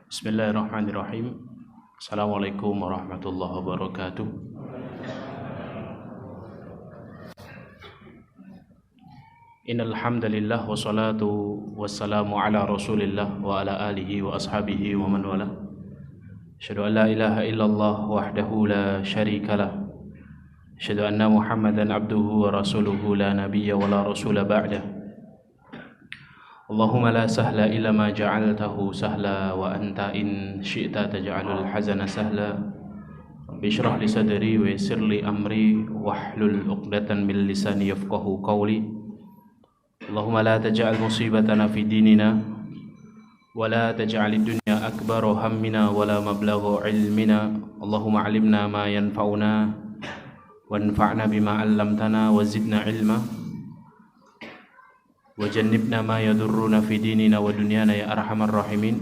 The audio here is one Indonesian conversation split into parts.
Bismillahirrahmanirrahim. Assalamualaikum warahmatullahi wabarakatuh. Innal hamdalillah wassalatu wassalamu ala Rasulillah wa ala alihi wa ashabihi wa man wala. Asyhadu an la ilaha illallah wahdahu la syarikalah. Asyhadu anna Muhammadan abduhu wa rasuluhu la nabiyya wa la rasula ba'dah. Allahumma la sahla illa ma ja'altahu sahla wa anta in syi'ta taj'alul hazana sahla. Rabbi shrah li sadri wa yassir li amri wahlul 'uqdatan min lisani yafqahu qawli. Allahumma la taj'al musibatana fi dinina wa la taj'alid dunya akbara hammina wa la mablagha ilmina. Allahumma 'allimna ma yanfa'una wanfa'na bima 'allamtana wa zidna ilma. Wajannibna ma yadurruna fi dinina wa dunyana ya arhamar rahimin.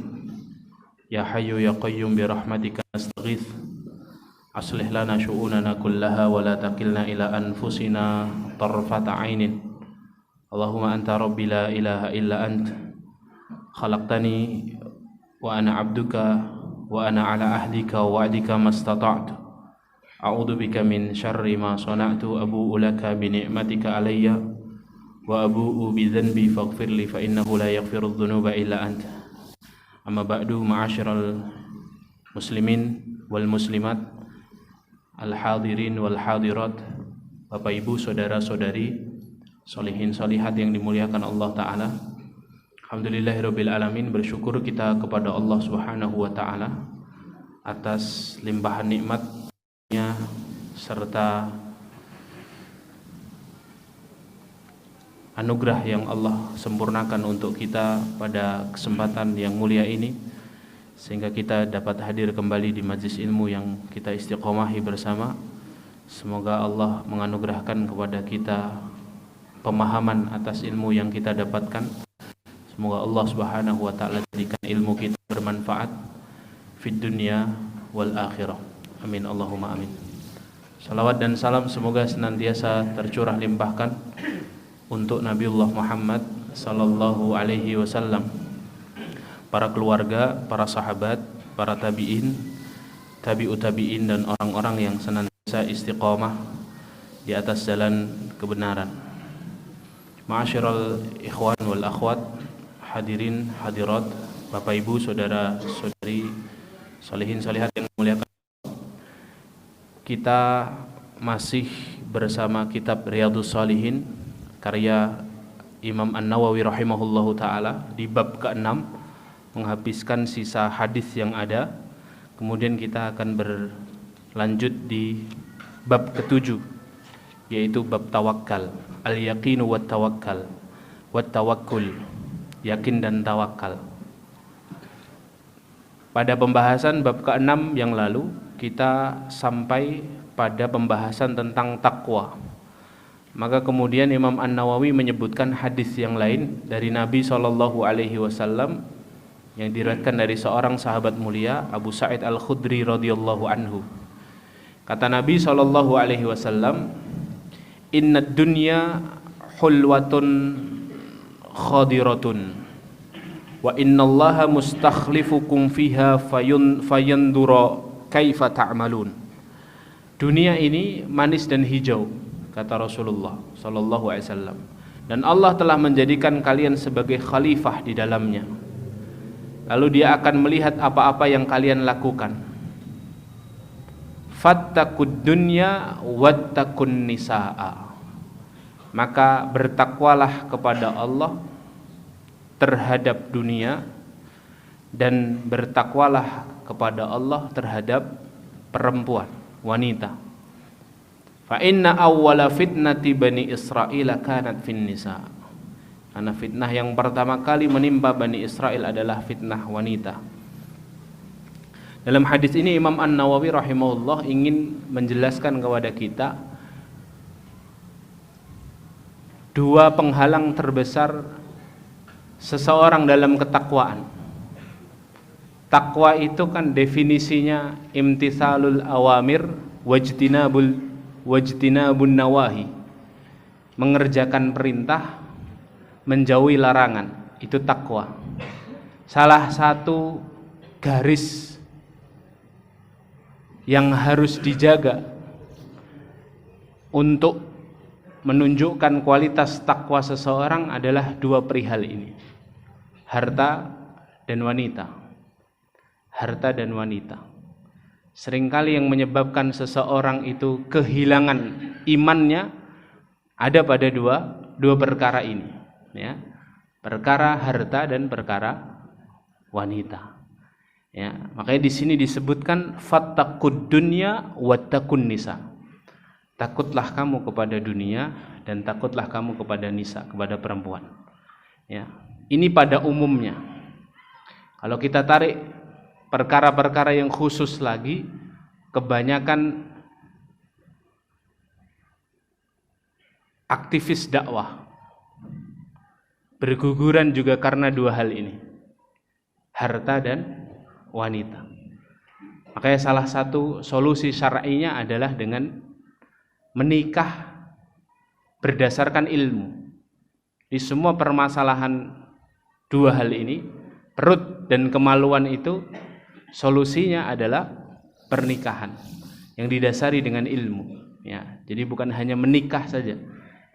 Ya hayyu ya qayyum bi rahmatika nastaghith. Aslih lana syu'unana kullaha wa la takilna ila anfusina tarfata 'ainin. Allahumma anta rabbi la ilaha illa ant. Khalaqtani wa ana 'abduka wa ana 'ala ahdika wa wa'dika mastata'tu. A'udzu bika min syarri ma sana'tu abu'u laka bi ni'matika alayya wa abu'u bi dhanbi faghfirli fa innahu la yaghfiru dhunuba illa anta. Amma ba'du, ma'asyiral muslimin wal muslimat, al hadirin wal hadirat, Bapak Ibu, saudara-saudari, sholihin sholihat yang dimuliakan Allah Ta'ala. Alhamdulillahirabbil alamin, bersyukur kita kepada Allah Subhanahu wa taala atas limpahan nikmat-Nya serta anugerah yang Allah sempurnakan untuk kita pada kesempatan yang mulia ini, sehingga kita dapat hadir kembali di majlis ilmu yang kita istiqomahi bersama. Semoga Allah menganugerahkan kepada kita pemahaman atas ilmu yang kita dapatkan. Semoga Allah Subhanahu wa taala jadikan ilmu kita bermanfaat fid dunya wal akhirah. Amin Allahumma amin. Salawat dan salam semoga senantiasa tercurah limpahkan untuk Nabiullah Muhammad sallallahu alaihi wasallam, para keluarga, para sahabat, para tabi'in, tabi'ut tabi'in, dan orang-orang yang senantiasa istiqamah di atas jalan kebenaran. Ma'asyiral ikhwan wal akhwat, hadirin hadirat, Bapak Ibu, saudara-saudari, sholihin sholihat yang dimuliakan. Kita masih bersama kitab Riyadhus Shalihin karya Imam An-Nawawi rahimahullahu ta'ala di bab ke-6, menghabiskan sisa hadis yang ada. Kemudian kita akan berlanjut di bab ke-7, yaitu bab tawakal, al-yaqinu wat tawakkal, wat tawakkul, yakin dan tawakal. Pada pembahasan bab ke-6 yang lalu, kita sampai pada pembahasan tentang takwa. Maka kemudian Imam An-Nawawi menyebutkan hadis yang lain dari Nabi SAW yang diriwayatkan dari seorang sahabat mulia, Abu Sa'id Al-Khudri radhiyallahu anhu. Kata Nabi SAW, "Innad dunya hulwatun khadiratun wa innallaha mustakhlifukum fiha fayandura kaifa ta'malun." Dunia ini manis dan hijau, kata Rasulullah sallallahu alaihi wasallam, dan Allah telah menjadikan kalian sebagai khalifah di dalamnya. Lalu Dia akan melihat apa-apa yang kalian lakukan. Fattaqud dunya wattaqun nisaa. Maka bertakwalah kepada Allah terhadap dunia, dan bertakwalah kepada Allah terhadap perempuan, wanita. Fa inna awwala fitnati Bani Israil kanat fin nisa. Karena fitnah yang pertama kali menimpa Bani Israel adalah fitnah wanita. Dalam hadis ini Imam An-Nawawi rahimahullah ingin menjelaskan kepada kita dua penghalang terbesar seseorang dalam ketakwaan. Takwa itu kan definisinya imtithalul awamir wajtinabun nawahi, mengerjakan perintah, menjauhi larangan, itu takwa. Salah satu garis yang harus dijaga untuk menunjukkan kualitas takwa seseorang adalah dua perihal ini, harta dan wanita. Harta dan wanita. Seringkali yang menyebabkan seseorang itu kehilangan imannya ada pada dua perkara ini, ya. Perkara harta dan perkara wanita. Ya, makanya di sini disebutkan fattaqud dunya wattaqun nisa. Takutlah kamu kepada dunia dan takutlah kamu kepada nisa, kepada perempuan. Ya. Ini pada umumnya. Kalau kita tarik perkara-perkara yang khusus lagi, kebanyakan aktivis dakwah berguguran juga karena dua hal ini, harta dan wanita. Makanya salah satu solusi syar'inya adalah dengan menikah berdasarkan ilmu. Di semua permasalahan dua hal ini, perut dan kemaluan itu, solusinya adalah pernikahan yang didasari dengan ilmu. Ya, jadi bukan hanya menikah saja.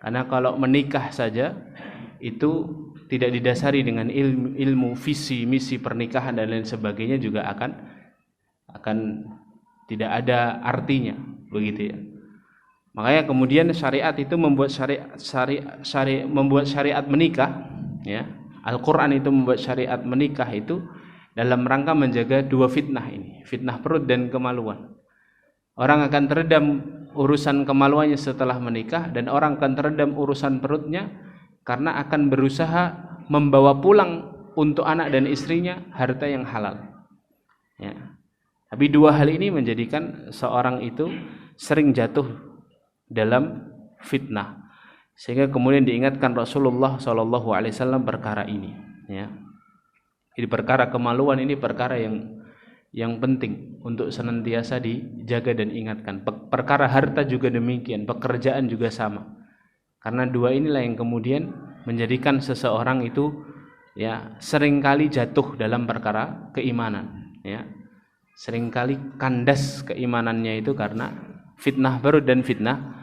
Karena kalau menikah saja itu tidak didasari dengan ilmu visi misi pernikahan dan lain sebagainya, juga akan tidak ada artinya, begitu ya. Makanya kemudian syariat itu membuat syariat menikah, ya. Al-Qur'an itu membuat syariat menikah itu dalam rangka menjaga dua fitnah ini, fitnah perut dan kemaluan. Orang akan teredam urusan kemaluannya setelah menikah, dan orang akan teredam urusan perutnya karena akan berusaha membawa pulang untuk anak dan istrinya harta yang halal. Ya. Tapi dua hal ini menjadikan seorang itu sering jatuh dalam fitnah, sehingga kemudian diingatkan Rasulullah SAW perkara ini. Ya. Jadi perkara kemaluan ini perkara yang penting untuk senantiasa dijaga dan ingatkan. Perkara harta juga demikian, pekerjaan juga sama. Karena dua inilah yang kemudian menjadikan seseorang itu ya seringkali jatuh dalam perkara keimanan, ya. Seringkali kandas keimanannya itu karena fitnah perut dan fitnah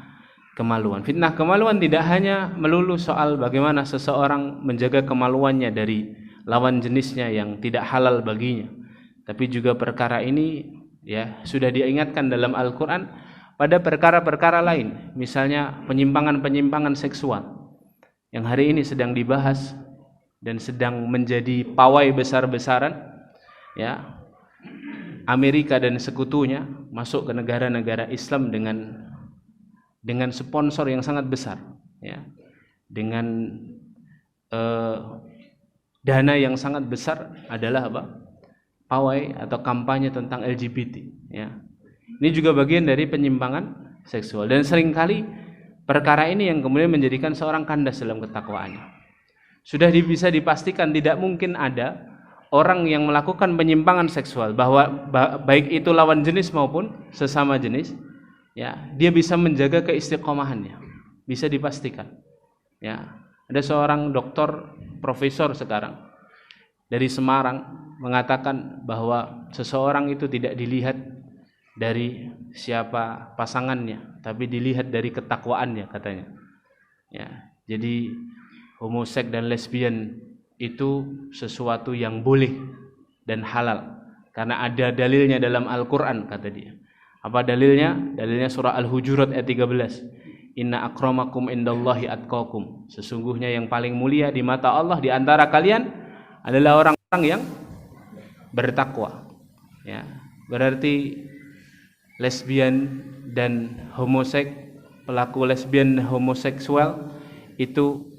kemaluan. Fitnah kemaluan tidak hanya melulu soal bagaimana seseorang menjaga kemaluannya dari lawan jenisnya yang tidak halal baginya, tapi juga perkara ini ya sudah diingatkan dalam Al-Qur'an pada perkara-perkara lain, misalnya penyimpangan-penyimpangan seksual yang hari ini sedang dibahas dan sedang menjadi pawai besar-besaran, ya. Amerika dan sekutunya masuk ke negara-negara Islam dengan sponsor yang sangat besar, ya. Dengan dana yang sangat besar adalah apa? Pawai atau kampanye tentang LGBT, ya. Ini juga bagian dari penyimpangan seksual, dan seringkali perkara ini yang kemudian menjadikan seorang kandas dalam ketakwaannya. Sudah bisa dipastikan tidak mungkin ada orang yang melakukan penyimpangan seksual, bahwa baik itu lawan jenis maupun sesama jenis, ya, dia bisa menjaga keistiqomahannya, bisa dipastikan. Ya, ada seorang doktor profesor sekarang dari Semarang mengatakan bahwa seseorang itu tidak dilihat dari siapa pasangannya, tapi dilihat dari ketakwaannya, katanya. Ya, jadi homoseks dan lesbian itu sesuatu yang boleh dan halal karena ada dalilnya dalam Al-Qur'an, kata dia. Apa dalilnya? Dalilnya surah Al-Hujurat ayat 13. Inna akramakum indallahi atqakum. Sesungguhnya yang paling mulia di mata Allah di antara kalian adalah orang-orang yang bertakwa. Ya, berarti lesbian dan homoseks, pelaku lesbian dan homoseksual itu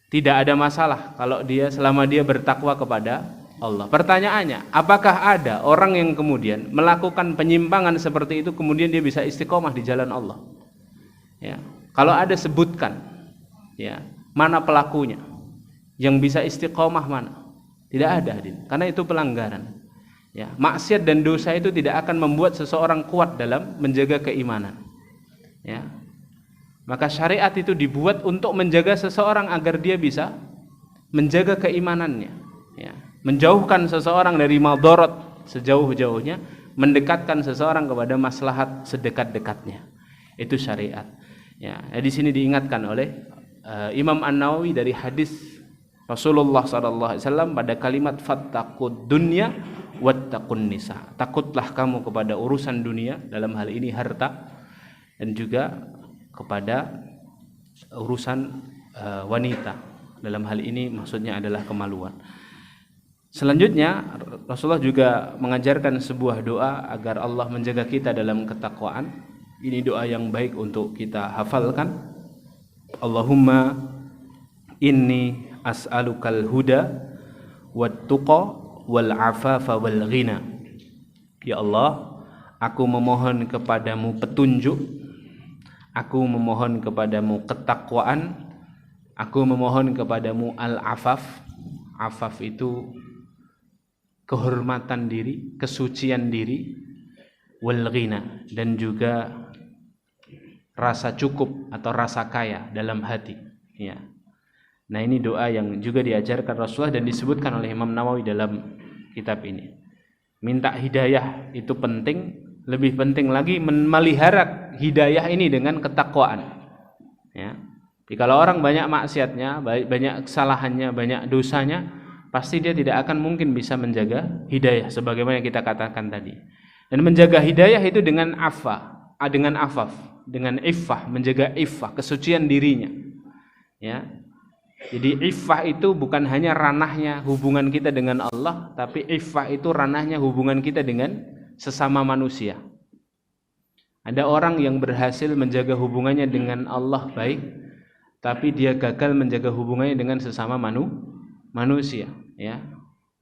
tidak ada masalah kalau selama dia bertakwa kepada Allah. Pertanyaannya, apakah ada orang yang kemudian melakukan penyimpangan seperti itu kemudian dia bisa istiqomah di jalan Allah? Ya, kalau ada, sebutkan, ya, mana pelakunya yang bisa istiqomah, mana? Tidak ada, karena itu pelanggaran. Ya, maksiat dan dosa itu tidak akan membuat seseorang kuat dalam menjaga keimanan. Ya. Maka syariat itu dibuat untuk menjaga seseorang agar dia bisa menjaga keimanannya, ya. menjauhkan seseorang dari madarat sejauh-jauhnya, mendekatkan seseorang kepada maslahat sedekat-dekatnya. Itu syariat. Ya, di sini diingatkan oleh Imam An-Nawawi dari hadis Rasulullah SAW pada kalimat fattaqud dunya wattaqun nisa. Takutlah kamu kepada urusan dunia, dalam hal ini harta, dan juga kepada urusan wanita. Dalam hal ini maksudnya adalah kemaluan. Selanjutnya Rasulullah juga mengajarkan sebuah doa agar Allah menjaga kita dalam ketakwaan. Ini doa yang baik untuk kita hafalkan. Allahumma inni as'alukal huda wat tuqa wal afafa wal ghina. Ya Allah, aku memohon kepadamu petunjuk, aku memohon kepadamu ketakwaan, aku memohon kepadamu al-afaf. Afaf itu kehormatan diri, kesucian diri, wal ghina, dan juga rasa cukup atau rasa kaya dalam hati. Ya. Nah, ini doa yang juga diajarkan Rasulullah dan disebutkan oleh Imam Nawawi dalam kitab ini. Minta hidayah itu penting, lebih penting lagi memelihara hidayah ini dengan ketakwaan. Ya. Jadi kalau orang banyak maksiatnya, banyak kesalahannya, banyak dosanya, pasti dia tidak akan mungkin bisa menjaga hidayah sebagaimana yang kita katakan tadi. Dan menjaga hidayah itu dengan afaf, dengan iffah, menjaga iffah, kesucian dirinya. Ya. Jadi iffah itu bukan hanya ranahnya hubungan kita dengan Allah, tapi iffah itu ranahnya hubungan kita dengan sesama manusia. Ada orang yang berhasil menjaga hubungannya dengan Allah baik, tapi dia gagal menjaga hubungannya dengan sesama manusia. Ya.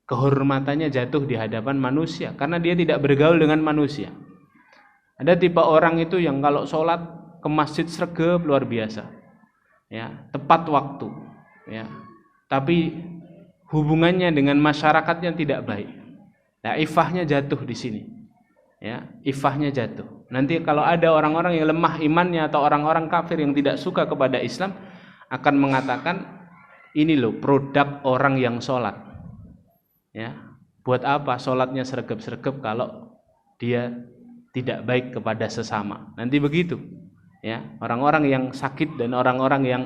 Kehormatannya jatuh di hadapan manusia karena dia tidak bergaul dengan manusia. Ada tipe orang itu yang kalau sholat ke masjid sregep luar biasa, ya, tepat waktu, ya, tapi hubungannya dengan masyarakatnya tidak baik. Nah, ifahnya jatuh di sini, ya, ifahnya jatuh. Nanti kalau ada orang-orang yang lemah imannya atau orang-orang kafir yang tidak suka kepada Islam akan mengatakan, ini loh produk orang yang sholat, ya, buat apa sholatnya sregep-sregep kalau dia tidak baik kepada sesama. Nanti begitu, ya, orang-orang yang sakit dan orang-orang yang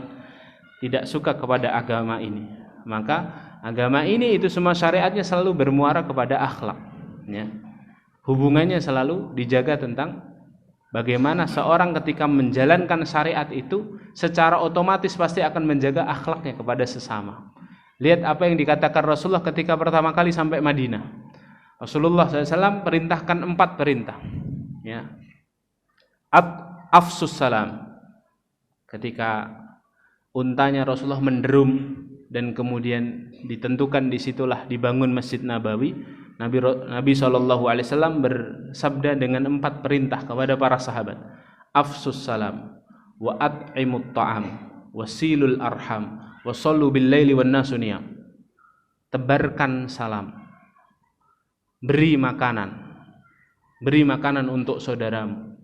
tidak suka kepada agama ini. Maka agama ini itu semua syariatnya selalu bermuara kepada akhlak, ya. Hubungannya selalu dijaga tentang bagaimana seorang ketika menjalankan syariat itu secara otomatis pasti akan menjaga akhlaknya kepada sesama. Lihat apa yang dikatakan Rasulullah ketika pertama kali sampai Madinah. Rasulullah SAW perintahkan 4 perintah. Ya. Afsus salam. Ketika untanya Rasulullah menderum dan kemudian ditentukan disitulah dibangun Masjid Nabawi, Nabi SAW bersabda dengan 4 perintah kepada para sahabat. Afsus salam, wa at'imut ta'am, wasilul arham, wasallu bil laili wan nasu niyam. Tebarkan salam, beri makanan untuk saudaramu,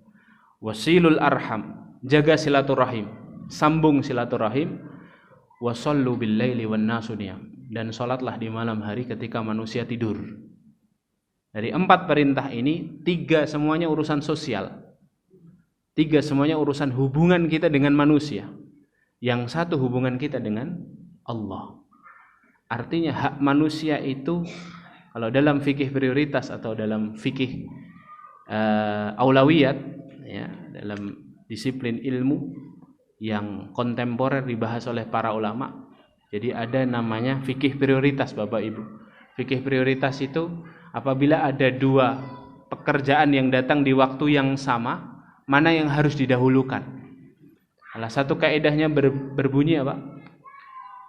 wasilul arham, jaga silaturahim, sambung silaturahim, wasallu bil laili wan nasu niyam, dan salatlah di malam hari ketika manusia tidur. Dari 4 perintah ini, 3 semuanya urusan sosial, 3 semuanya urusan hubungan kita dengan manusia, yang 1 hubungan kita dengan Allah. Artinya hak manusia itu, kalau dalam fikih prioritas atau dalam fikih aulawiyat, ya, dalam disiplin ilmu yang kontemporer dibahas oleh para ulama, jadi ada namanya fikih prioritas, Bapak Ibu. Fikih prioritas itu apabila ada 2 pekerjaan yang datang di waktu yang sama, mana yang harus didahulukan. Salah satu kaidahnya berbunyi apa?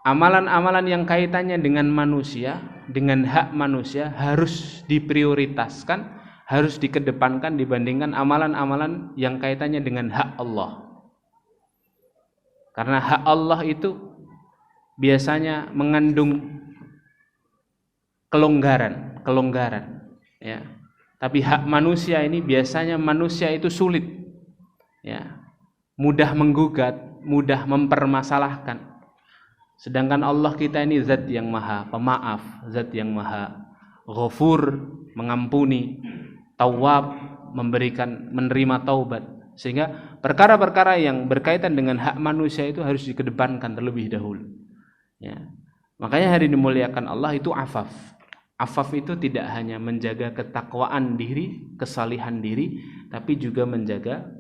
Amalan-amalan yang kaitannya dengan manusia, dengan hak manusia harus diprioritaskan, harus dikedepankan dibandingkan amalan-amalan yang kaitannya dengan hak Allah. Karena hak Allah itu biasanya mengandung kelonggaran, ya. Tapi hak manusia ini biasanya manusia itu sulit, ya, mudah menggugat, mudah mempermasalahkan. Sedangkan Allah kita ini zat yang maha pemaaf, zat yang maha ghafur, mengampuni, tawwab, menerima taubat. Sehingga perkara-perkara yang berkaitan dengan hak manusia itu harus dikedepankan terlebih dahulu. Ya. Makanya hari dimuliakan Allah itu afaf. Afaf itu tidak hanya menjaga ketakwaan diri, kesalihan diri, tapi juga menjaga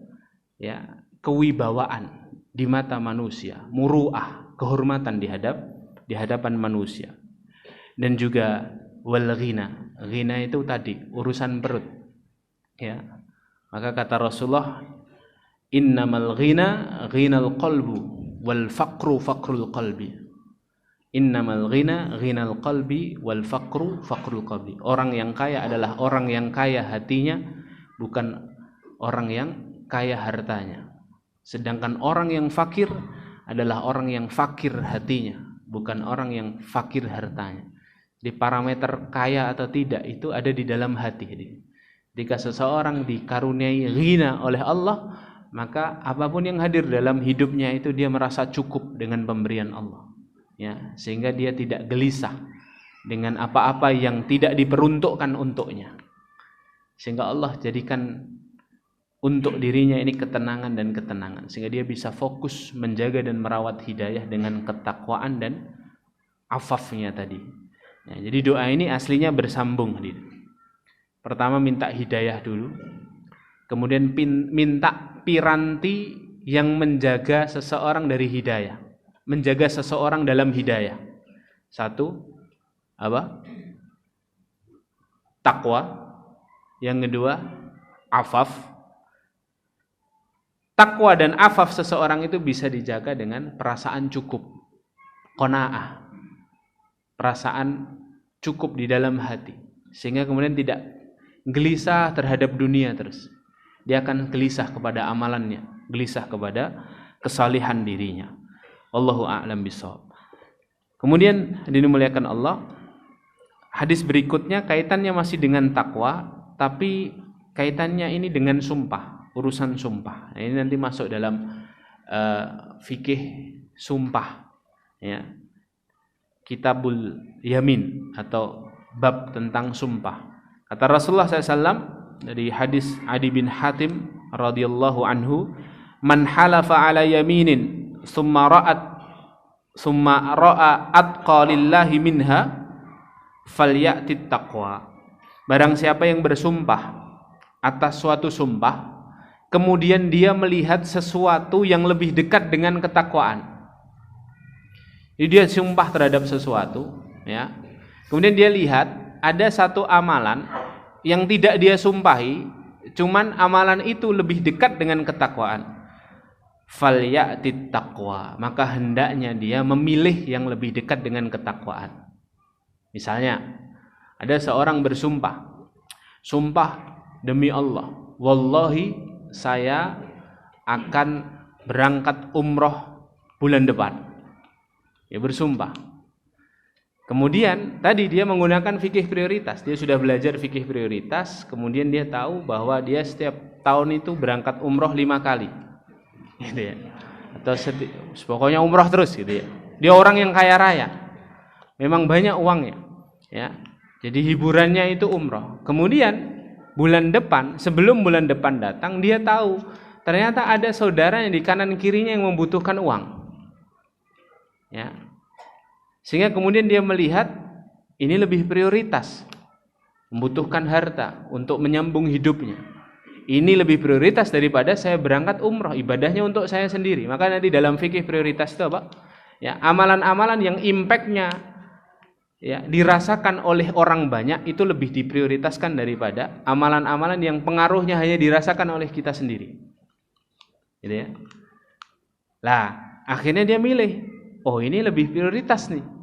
ya kewibawaan di mata manusia, muru'ah, kehormatan di hadapan manusia. Dan juga wal ghina. Ghina itu tadi urusan perut. Ya. Maka kata Rasulullah, innamal ghina ghinal qalbu wal faqru faqrul qalbi. Innamal ghina ghinal qalbi wal faqru faqrul qalbi. Orang yang kaya adalah orang yang kaya hatinya, bukan orang yang kaya hartanya. Sedangkan orang yang fakir adalah orang yang fakir hatinya, bukan orang yang fakir hartanya. Di parameter kaya atau tidak itu ada di dalam hati. Jika seseorang dikaruniai ghina oleh Allah, maka apapun yang hadir dalam hidupnya itu dia merasa cukup dengan pemberian Allah. Ya, sehingga dia tidak gelisah dengan apa-apa yang tidak diperuntukkan untuknya. Sehingga Allah jadikan untuk dirinya ini ketenangan dan ketenangan, sehingga dia bisa fokus menjaga dan merawat hidayah dengan ketakwaan dan afafnya tadi. Ya, jadi doa ini aslinya bersambung. Pertama minta hidayah dulu, kemudian minta piranti yang menjaga seseorang dari hidayah, menjaga seseorang dalam hidayah. Satu, apa? Takwa. Yang kedua, afaf. Takwa dan afaf seseorang itu bisa dijaga dengan perasaan cukup, qanaah, perasaan cukup di dalam hati, sehingga kemudian tidak gelisah terhadap dunia terus. Dia akan gelisah kepada amalannya, gelisah kepada kesalihan dirinya. Wallahu a'lam bishawab. Kemudian dimuliakan Allah, hadis berikutnya kaitannya masih dengan takwa, tapi kaitannya ini dengan sumpah, urusan sumpah. Ini nanti masuk dalam fikih sumpah, ya. Kitabul Yamin atau bab tentang sumpah. Kata Rasulullah SAW dari hadis Adi bin Hatim radhiyallahu anhu, man halafa ala yaminin summa ra'a atqa lillahi minha falyati taqwa. Barang siapa yang bersumpah atas suatu sumpah, kemudian dia melihat sesuatu yang lebih dekat dengan ketakwaan. Jadi dia sumpah terhadap sesuatu, ya. Kemudian dia lihat ada satu amalan yang tidak dia sumpahi, cuman amalan itu lebih dekat dengan ketakwaan. Falyati taqwa, maka hendaknya dia memilih yang lebih dekat dengan ketakwaan. Misalnya ada seorang bersumpah, sumpah demi Allah, wallahi saya akan berangkat umroh bulan depan. Ya, bersumpah. Kemudian tadi dia menggunakan fikih prioritas. Dia sudah belajar fikih prioritas, kemudian dia tahu bahwa dia setiap tahun itu berangkat umroh 5 kali. Gitu ya. Atau pokoknya umroh terus gitu ya. Dia orang yang kaya raya. Memang banyak uangnya, ya. Jadi hiburannya itu umroh. Kemudian bulan depan, sebelum bulan depan datang, dia tahu ternyata ada saudaranya di kanan kirinya yang membutuhkan uang. Ya. Sehingga kemudian dia melihat ini lebih prioritas, membutuhkan harta untuk menyambung hidupnya. Ini lebih prioritas daripada saya berangkat umroh, ibadahnya untuk saya sendiri. Maka nanti dalam fikih prioritas itu apa? Ya, amalan-amalan yang impactnya ya dirasakan oleh orang banyak itu lebih diprioritaskan daripada amalan-amalan yang pengaruhnya hanya dirasakan oleh kita sendiri. Gitu ya. Lah, akhirnya dia milih, oh ini lebih prioritas nih.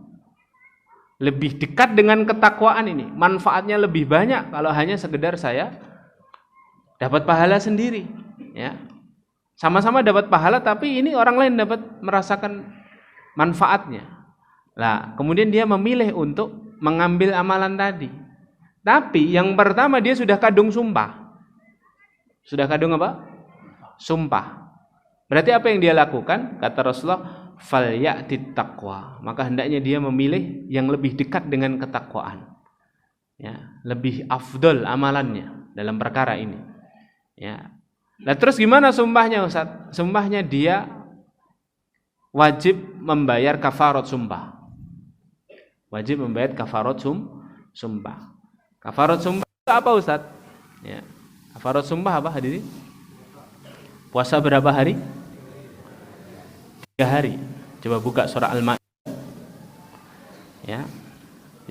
Lebih dekat dengan ketakwaan ini. Manfaatnya lebih banyak kalau hanya sekedar saya dapat pahala sendiri, ya. Sama-sama dapat pahala, tapi ini orang lain dapat merasakan manfaatnya. Lah, kemudian dia memilih untuk mengambil amalan tadi. Tapi yang pertama dia sudah kadung sumpah. Sudah kadung apa? Sumpah. Berarti apa yang dia lakukan? Kata Rasulullah, falyatit taqwa, maka hendaknya dia memilih yang lebih dekat dengan ketakwaan. Ya, lebih afdol amalannya dalam perkara ini. Ya. Nah, terus gimana sumpahnya, Ustaz? Sumpahnya dia wajib membayar kafarat sumpah. Wajib membayar kafarat sumpah. Kafarat sumpah itu apa, Ustaz? Ya. Kafarat sumpah apa, hadirin? Puasa berapa hari? 3 hari. Coba buka surah Al-Maidah. Ya.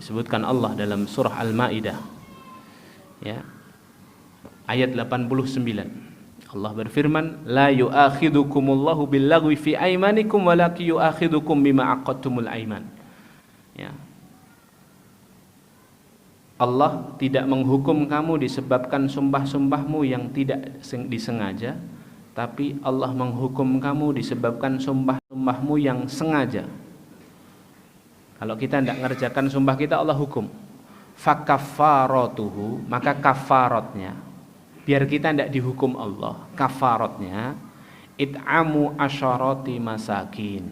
Disebutkan Allah dalam surah Al-Maidah. Ya. Ayat 89. Allah berfirman, la yu'akhidukumullahu billaghwi fi aymanikum walakin yu'akhidukum bima aqadtumul aiman. Ya. Allah tidak menghukum kamu disebabkan sumpah-sumpahmu yang tidak disengaja, tapi Allah menghukum kamu disebabkan sumpah-sumpahmu yang sengaja. Kalau kita tidak mengerjakan sumpah kita, Allah hukum. Fakaffaratuhu, maka kafaratnya, biar kita tidak dihukum Allah, kafaratnya it'amu asyarati masakin,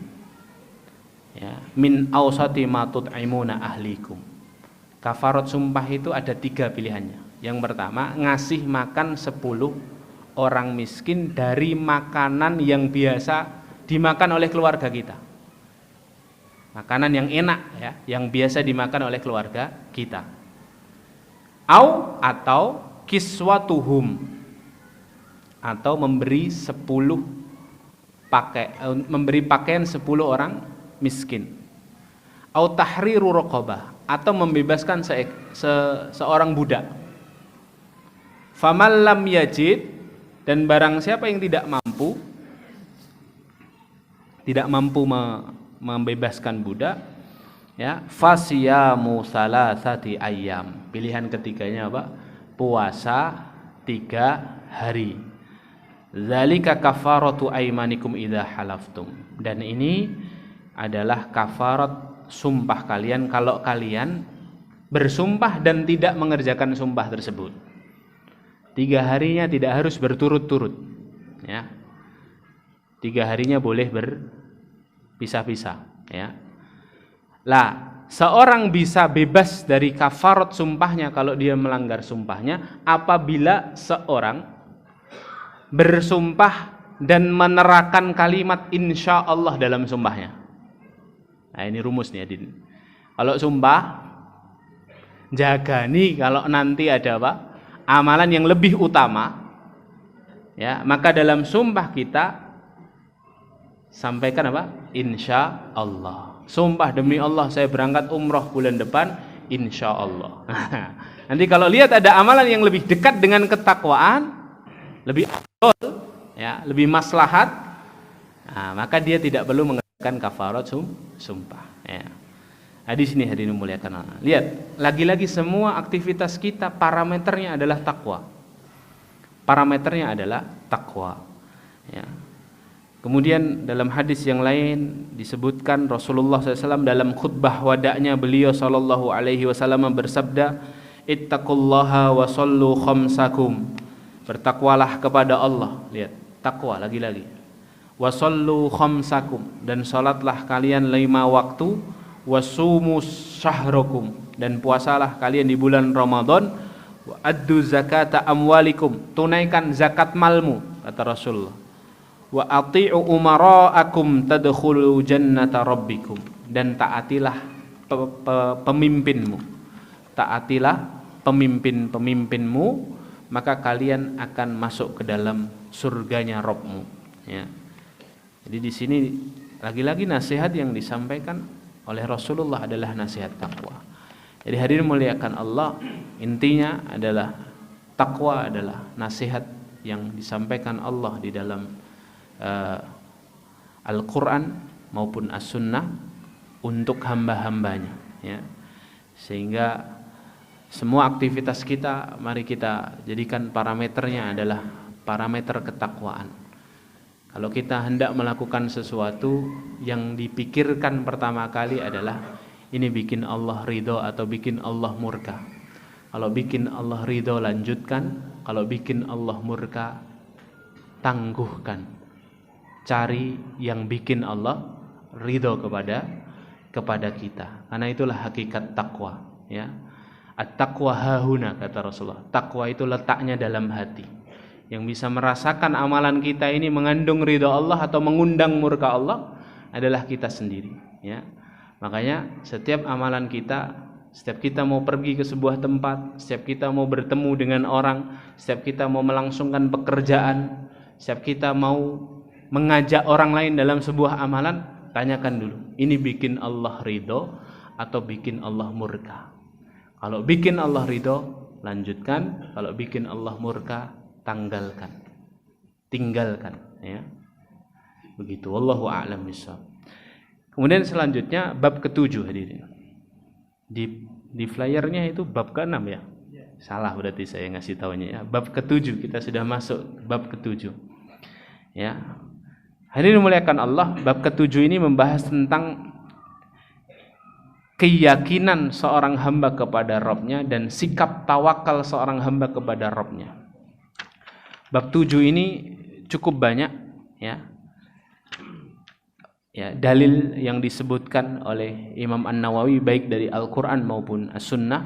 ya, min awsati ma tut'imuna ahlikum. Kafarat sumpah itu ada 3 pilihannya. Yang pertama, ngasih makan 10 orang miskin dari makanan yang biasa dimakan oleh keluarga kita. Makanan yang enak, ya, yang biasa dimakan oleh keluarga kita. Atau kiswatuhum, atau memberi 10 memberi pakaian 10 orang miskin. Au tahriru raqabah, atau membebaskan seorang budak. Faman lam yajid, dan barang siapa yang tidak mampu membebaskan budak, ya, fasiyamu salasati ayyam. Pilihan ketiganya apa? Puasa 3 hari. Zalika kafaratu aymanikum idza halaftum. Dan ini adalah kafarat sumpah kalian kalau kalian bersumpah dan tidak mengerjakan sumpah tersebut. 3 harinya tidak harus berturut-turut, ya. 3 harinya boleh berpisah-pisah, ya. Lah, seorang bisa bebas dari kafarat sumpahnya kalau dia melanggar sumpahnya apabila seorang bersumpah dan menerapkan kalimat insya Allah dalam sumpahnya. Nah, ini rumus nih, Adin. Kalau sumpah, jaga nih kalau nanti ada apa? Amalan yang lebih utama, ya, maka dalam sumpah kita sampaikan apa? Insya Allah. Sumpah demi Allah saya berangkat umroh bulan depan, insya Allah. Nanti kalau lihat ada amalan yang lebih dekat dengan ketakwaan, lebih afdal, ya, lebih maslahat, nah, maka dia tidak perlu mengerjakan kafarat sumpah. Ya. Nah, di sini hadirin muliakan Allah. Lihat, lagi-lagi semua aktivitas kita parameternya adalah takwa. Parameternya adalah takwa. Ya. Kemudian dalam hadis yang lain disebutkan Rasulullah SAW dalam khutbah wada'nya beliau SAW bersabda, ittaqullaha wa sallu khamsakum. Bertakwalah kepada Allah. Lihat, takwa lagi-lagi. Wa sallu khamsakum, dan salatlah kalian 5 waktu. Wasumu syahrakum, dan puasalah kalian di bulan Ramadan. Wa addu zakata amwalikum, tunaikan zakat malmu, kata Rasulullah. Wa ati'u umara'akum tadkhulu jannata rabbikum, dan taatilah pemimpinmu. Taatilah pemimpinmu, maka kalian akan masuk ke dalam surganya Rabbmu. Ya. Jadi di sini lagi-lagi nasihat yang disampaikan oleh Rasulullah adalah nasihat takwa. Jadi hadirin muliakan Allah, intinya adalah takwa adalah nasihat yang disampaikan Allah di dalam Al-Quran maupun As-Sunnah untuk hamba-hambanya, ya. Sehingga semua aktivitas kita mari kita jadikan parameternya adalah parameter ketakwaan. Kalau kita hendak melakukan sesuatu, yang dipikirkan pertama kali adalah ini bikin Allah ridho atau bikin Allah murka. Kalau bikin Allah ridho lanjutkan, kalau bikin Allah murka tangguhkan. Cari yang bikin Allah ridho kepada kita. Karena itulah hakikat takwa, ya. At-taqwa hahuna, kata Rasulullah. Takwa itu letaknya dalam hati. Yang bisa merasakan amalan kita ini mengandung ridho Allah atau mengundang murka Allah adalah kita sendiri, ya. Makanya setiap amalan kita, setiap kita mau pergi ke sebuah tempat, setiap kita mau bertemu dengan orang, setiap kita mau melangsungkan pekerjaan, setiap kita mau mengajak orang lain dalam sebuah amalan, tanyakan dulu, ini bikin Allah ridho atau bikin Allah murka? Kalau bikin Allah ridho, lanjutkan. Kalau bikin Allah murka, tinggalkan, ya. Begitu. Wallahu a'lam bishawab. Kemudian selanjutnya bab ke-7, hadirin. Di flyernya itu bab ke-6, ya. Salah berarti saya ngasih taunya, ya. Bab ke-7, kita sudah masuk bab ke-7. Ya. Hadirin muliakan Allah, bab ke-7 ini membahas tentang keyakinan seorang hamba kepada Rabb-nya dan sikap tawakal seorang hamba kepada Rabb-nya. Bab 7 ini cukup banyak, ya. Ya, dalil yang disebutkan oleh Imam An-Nawawi baik dari Al-Qur'an maupun As-Sunnah.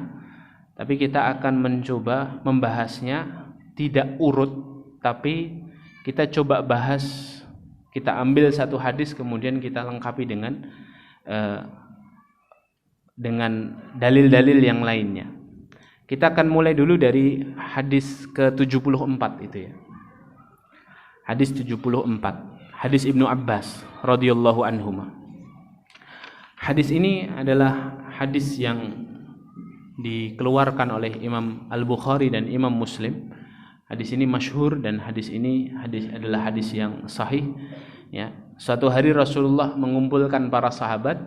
Tapi kita akan mencoba membahasnya tidak urut, tapi kita coba bahas, kita ambil satu hadis kemudian kita lengkapi dengan dalil-dalil yang lainnya. Kita akan mulai dulu dari hadis ke-74 itu, ya. Hadis 74. Hadis Ibnu Abbas radhiyallahu anhuma. Hadis ini adalah hadis yang dikeluarkan oleh Imam Al-Bukhari dan Imam Muslim. Hadis ini masyhur dan hadis adalah hadis yang sahih, ya. Suatu hari Rasulullah mengumpulkan para sahabat,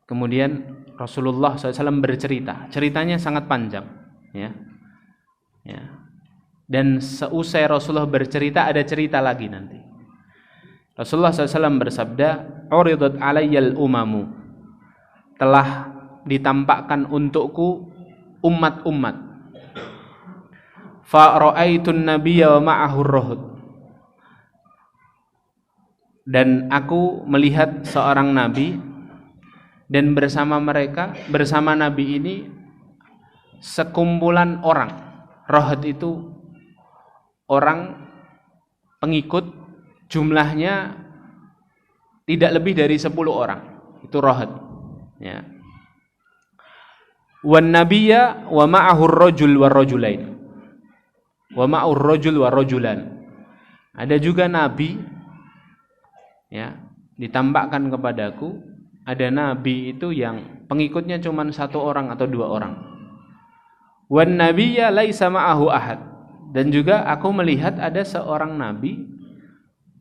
kemudian Rasulullah SAW bercerita. Ceritanya sangat panjang, ya. Dan seusai Rasulullah bercerita, ada cerita lagi nanti. Rasulullah SAW bersabda, "Uridat alayyal umamu." Telah ditampakkan untukku umat-umat. Fa ra'aitun nabiyya wa ma'ahu ar-rahd. Dan aku melihat seorang nabi, dan bersama nabi ini sekumpulan orang. Rahd itu orang pengikut, jumlahnya tidak lebih dari 10 orang. Itu rahd, ya. Wan nabiyya wa ma'ahu ar-rajul wa rajulain. Wa ma'ur rajul wa rajulan. Ada juga nabi, ya, ditambahkan kepadaku, ada nabi itu yang pengikutnya cuma 1 orang atau 2 orang. Wan nabiyya laisa ma'ahu ahad. Dan juga aku melihat ada seorang nabi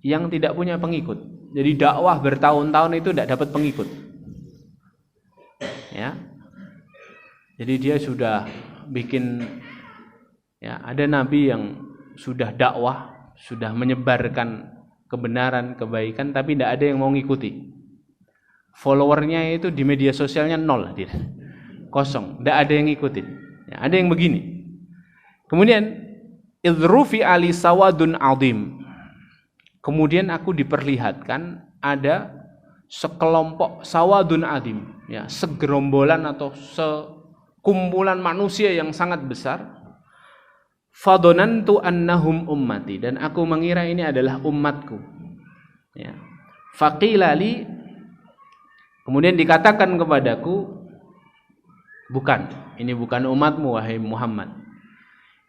yang tidak punya pengikut. Jadi dakwah bertahun-tahun itu tidak dapat pengikut, ya. Jadi dia sudah bikin, ya, ada nabi yang sudah dakwah, sudah menyebarkan kebenaran, kebaikan, tapi tidak ada yang mau ngikuti. Followernya itu di media sosialnya 0, kosong, tidak ada yang ngikutin, ya. Ada yang begini. Kemudian idrufi ali sawadun azim. Kemudian aku diperlihatkan ada sekelompok sawadun azim, ya, segerombolan atau sekumpulan manusia yang sangat besar. Fadonantu annahum ummati, dan aku mengira ini adalah umatku, ya. Faqilali, kemudian dikatakan kepadaku, bukan, ini bukan umatmu wahai Muhammad,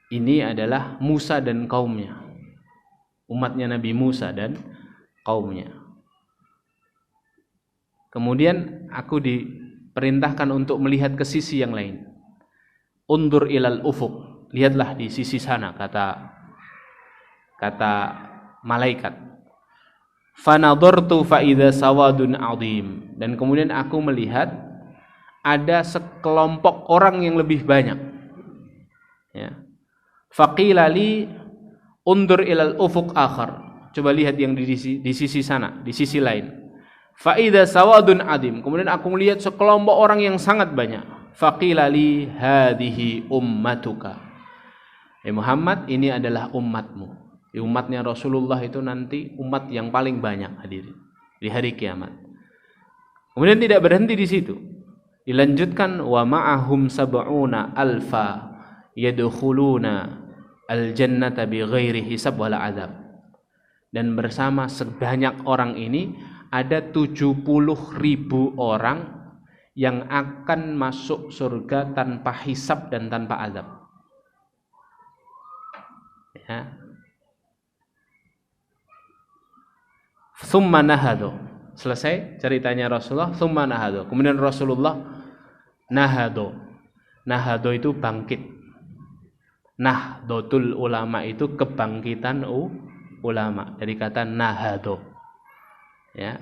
ini adalah Musa dan kaumnya, umatnya Nabi Musa dan kaumnya. Kemudian aku diperintahkan untuk melihat ke sisi yang lain. Undur ilal ufuq, lihatlah di sisi sana, kata malaikat. Fanadhartu fa idza sawadun azim, dan kemudian aku melihat ada sekelompok orang yang lebih banyak, ya. Faqila li undur ilal ufuq akhar, coba lihat yang di sisi sana, di sisi lain. Fa idza sawadun azim, kemudian aku melihat sekelompok orang yang sangat banyak. Faqila li hadhihi ummatuka, Muhammad, ini adalah umatmu. Umatnya Rasulullah itu nanti umat yang paling banyak hadirin di hari kiamat. Kemudian tidak berhenti di situ. Dilanjutkan wa ma'ahum sab'una alfa yadkhuluna al-jannata bighairi hisab wala azab. Dan bersama sebanyak orang ini ada 70.000 orang yang akan masuk surga tanpa hisab dan tanpa azab. Ya. Tsumma nahadu. Selesai ceritanya Rasulullah, tsumma nahadu. Kemudian Rasulullah nahadu. Nahadu itu bangkit. Nahdlatul ulama itu kebangkitan ulama. Dari kata nahadu. Ya.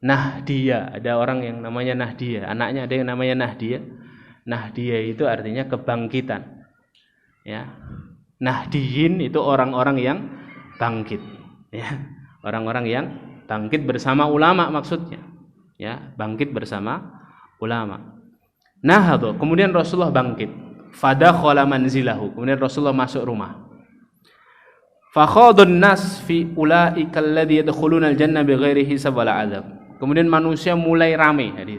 Nahdia, ada orang yang namanya Nahdia, anaknya ada yang namanya Nahdia. Nahdia itu artinya kebangkitan. Ya. Nahdiyin itu orang-orang yang bangkit. Ya. Orang-orang yang bangkit bersama ulama maksudnya. Ya, bangkit bersama ulama. Nahadu, kemudian Rasulullah bangkit. Fadakhala manzilahu, kemudian Rasulullah masuk rumah. Fakhadun nas fi ulaika alladhi yadkhuluna al-jannah bighairi hisab wala azab. Kemudian manusia mulai ramai. Jadi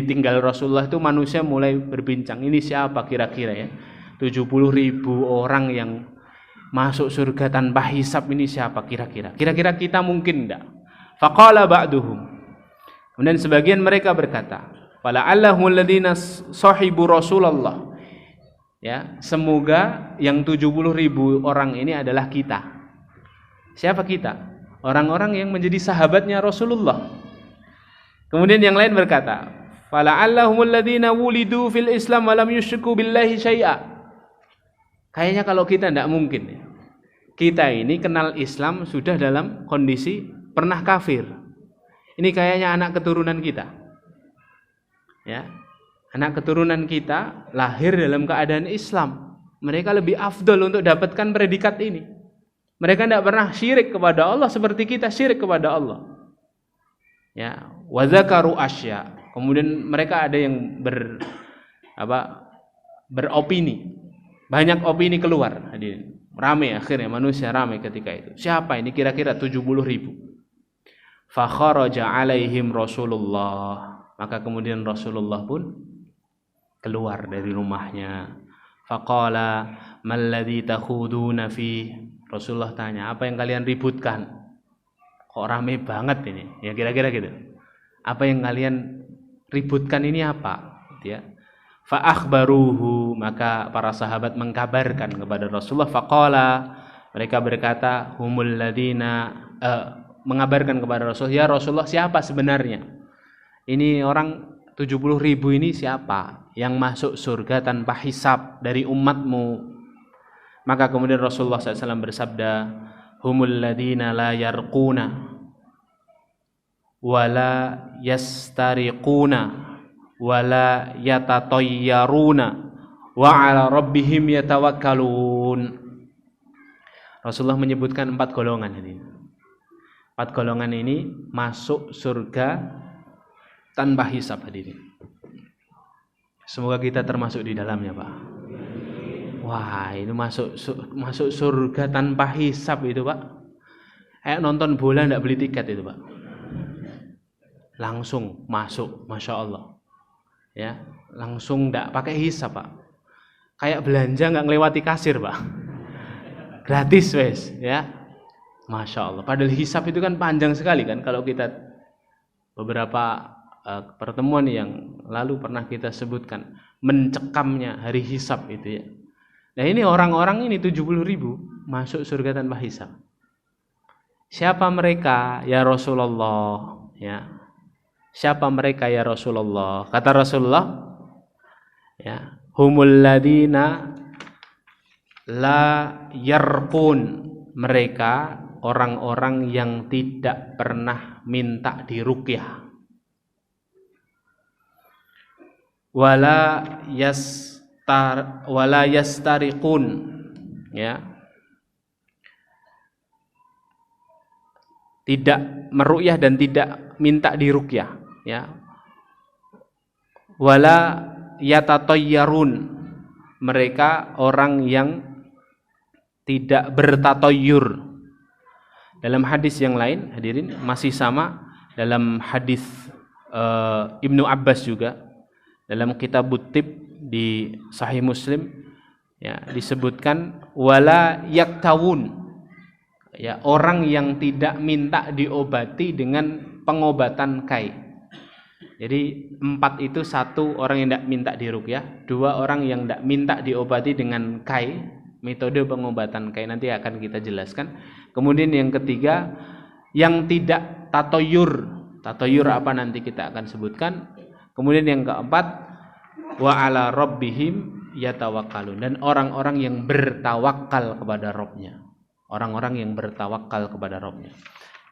tinggal Rasulullah itu manusia mulai berbincang. Ini siapa kira-kira ya? 70.000 orang yang masuk surga tanpa hisab, ini siapa kira-kira? Kira-kira kita mungkin enggak? Faqala ba'duhum. Kemudian sebagian mereka berkata, fala'allahum alladziina sahibu Rasulullah. Ya, semoga yang 70.000 orang ini adalah kita. Siapa kita? Orang-orang yang menjadi sahabatnya Rasulullah. Kemudian yang lain berkata, fala'allahum alladziina wulidu fil Islam wa lam yusyriku billahi syai'a. Kayaknya kalau kita tidak mungkin ya. Kita ini kenal Islam sudah dalam kondisi pernah kafir. Ini kayaknya anak keturunan kita. Ya. Anak keturunan kita lahir dalam keadaan Islam. Mereka lebih afdol untuk dapatkan predikat ini. Mereka tidak pernah syirik kepada Allah seperti kita syirik kepada Allah. Ya, wa dzakaru asya. Kemudian mereka ada yang beropini. Banyak opini keluar, hadirin. Ramai akhirnya manusia ramai ketika itu. Siapa ini kira-kira 70.000? Fa kharaja alaihim Rasulullah. Maka kemudian Rasulullah pun keluar dari rumahnya. Faqala malladzi takhuduna fi. Rasulullah tanya, apa yang kalian ributkan? Kok ramai banget ini? Ya kira-kira gitu. Apa yang kalian ributkan ini apa? Ya. Fa akhbaruhu, maka para sahabat mengkabarkan kepada Rasulullah. Faqala, mereka berkata, humul ladina, mengabarkan kepada Rasulullah, ya Rasulullah, siapa sebenarnya? Ini orang 70.000 ini siapa yang masuk surga tanpa hisab dari umatmu? Maka kemudian Rasulullah SAW bersabda, humul ladina la yarquna wala yastariquna wala yatatayyaruna wa ala rabbihim yatawakkalun. Rasulullah menyebutkan 4 golongan ini. 4 golongan ini masuk surga tanpa hisab, hadirin. Semoga kita termasuk di dalamnya, Pak. Wah, ini masuk surga tanpa hisab itu, Pak. Kayak nonton bola enggak beli tiket itu, Pak. Langsung masuk, Masya Allah. Ya, langsung enggak pakai hisab, Pak. Kayak belanja enggak ngelewati kasir, Pak. Gratis, wes, ya. Masya Allah. Padahal hisab itu kan panjang sekali kan. Kalau kita beberapa pertemuan yang lalu pernah kita sebutkan mencekamnya hari hisab itu ya. Nah ini orang-orang ini 70.000 masuk surga tanpa hisab. Siapa mereka ya Rasulullah? Ya. Siapa mereka ya Rasulullah? Kata Rasulullah, ya, humul ladina la yarqun. Mereka orang-orang yang tidak pernah minta diruqyah. Wala yastariqun, ya. Tidak meruqyah dan tidak minta diruqyah, ya. Wala yatatayyarun. Mereka orang yang tidak bertatayyur. Dalam hadis yang lain, hadirin, masih sama dalam hadis Ibnu Abbas juga dalam kitab Tib di Sahih Muslim ya disebutkan wala yaktawun, ya orang yang tidak minta diobati dengan pengobatan kai. Jadi 4 itu, 1 orang yang tidak minta diruqyah, 2 orang yang tidak minta diobati dengan kai, metode pengobatan kai nanti akan kita jelaskan. Kemudian yang ketiga yang tidak tatoyur apa nanti kita akan sebutkan. Kemudian yang keempat wa ala rabbihim yatawakkalun, dan orang-orang yang bertawakal kepada Rabbnya. Orang-orang yang bertawakal kepada Rabbnya.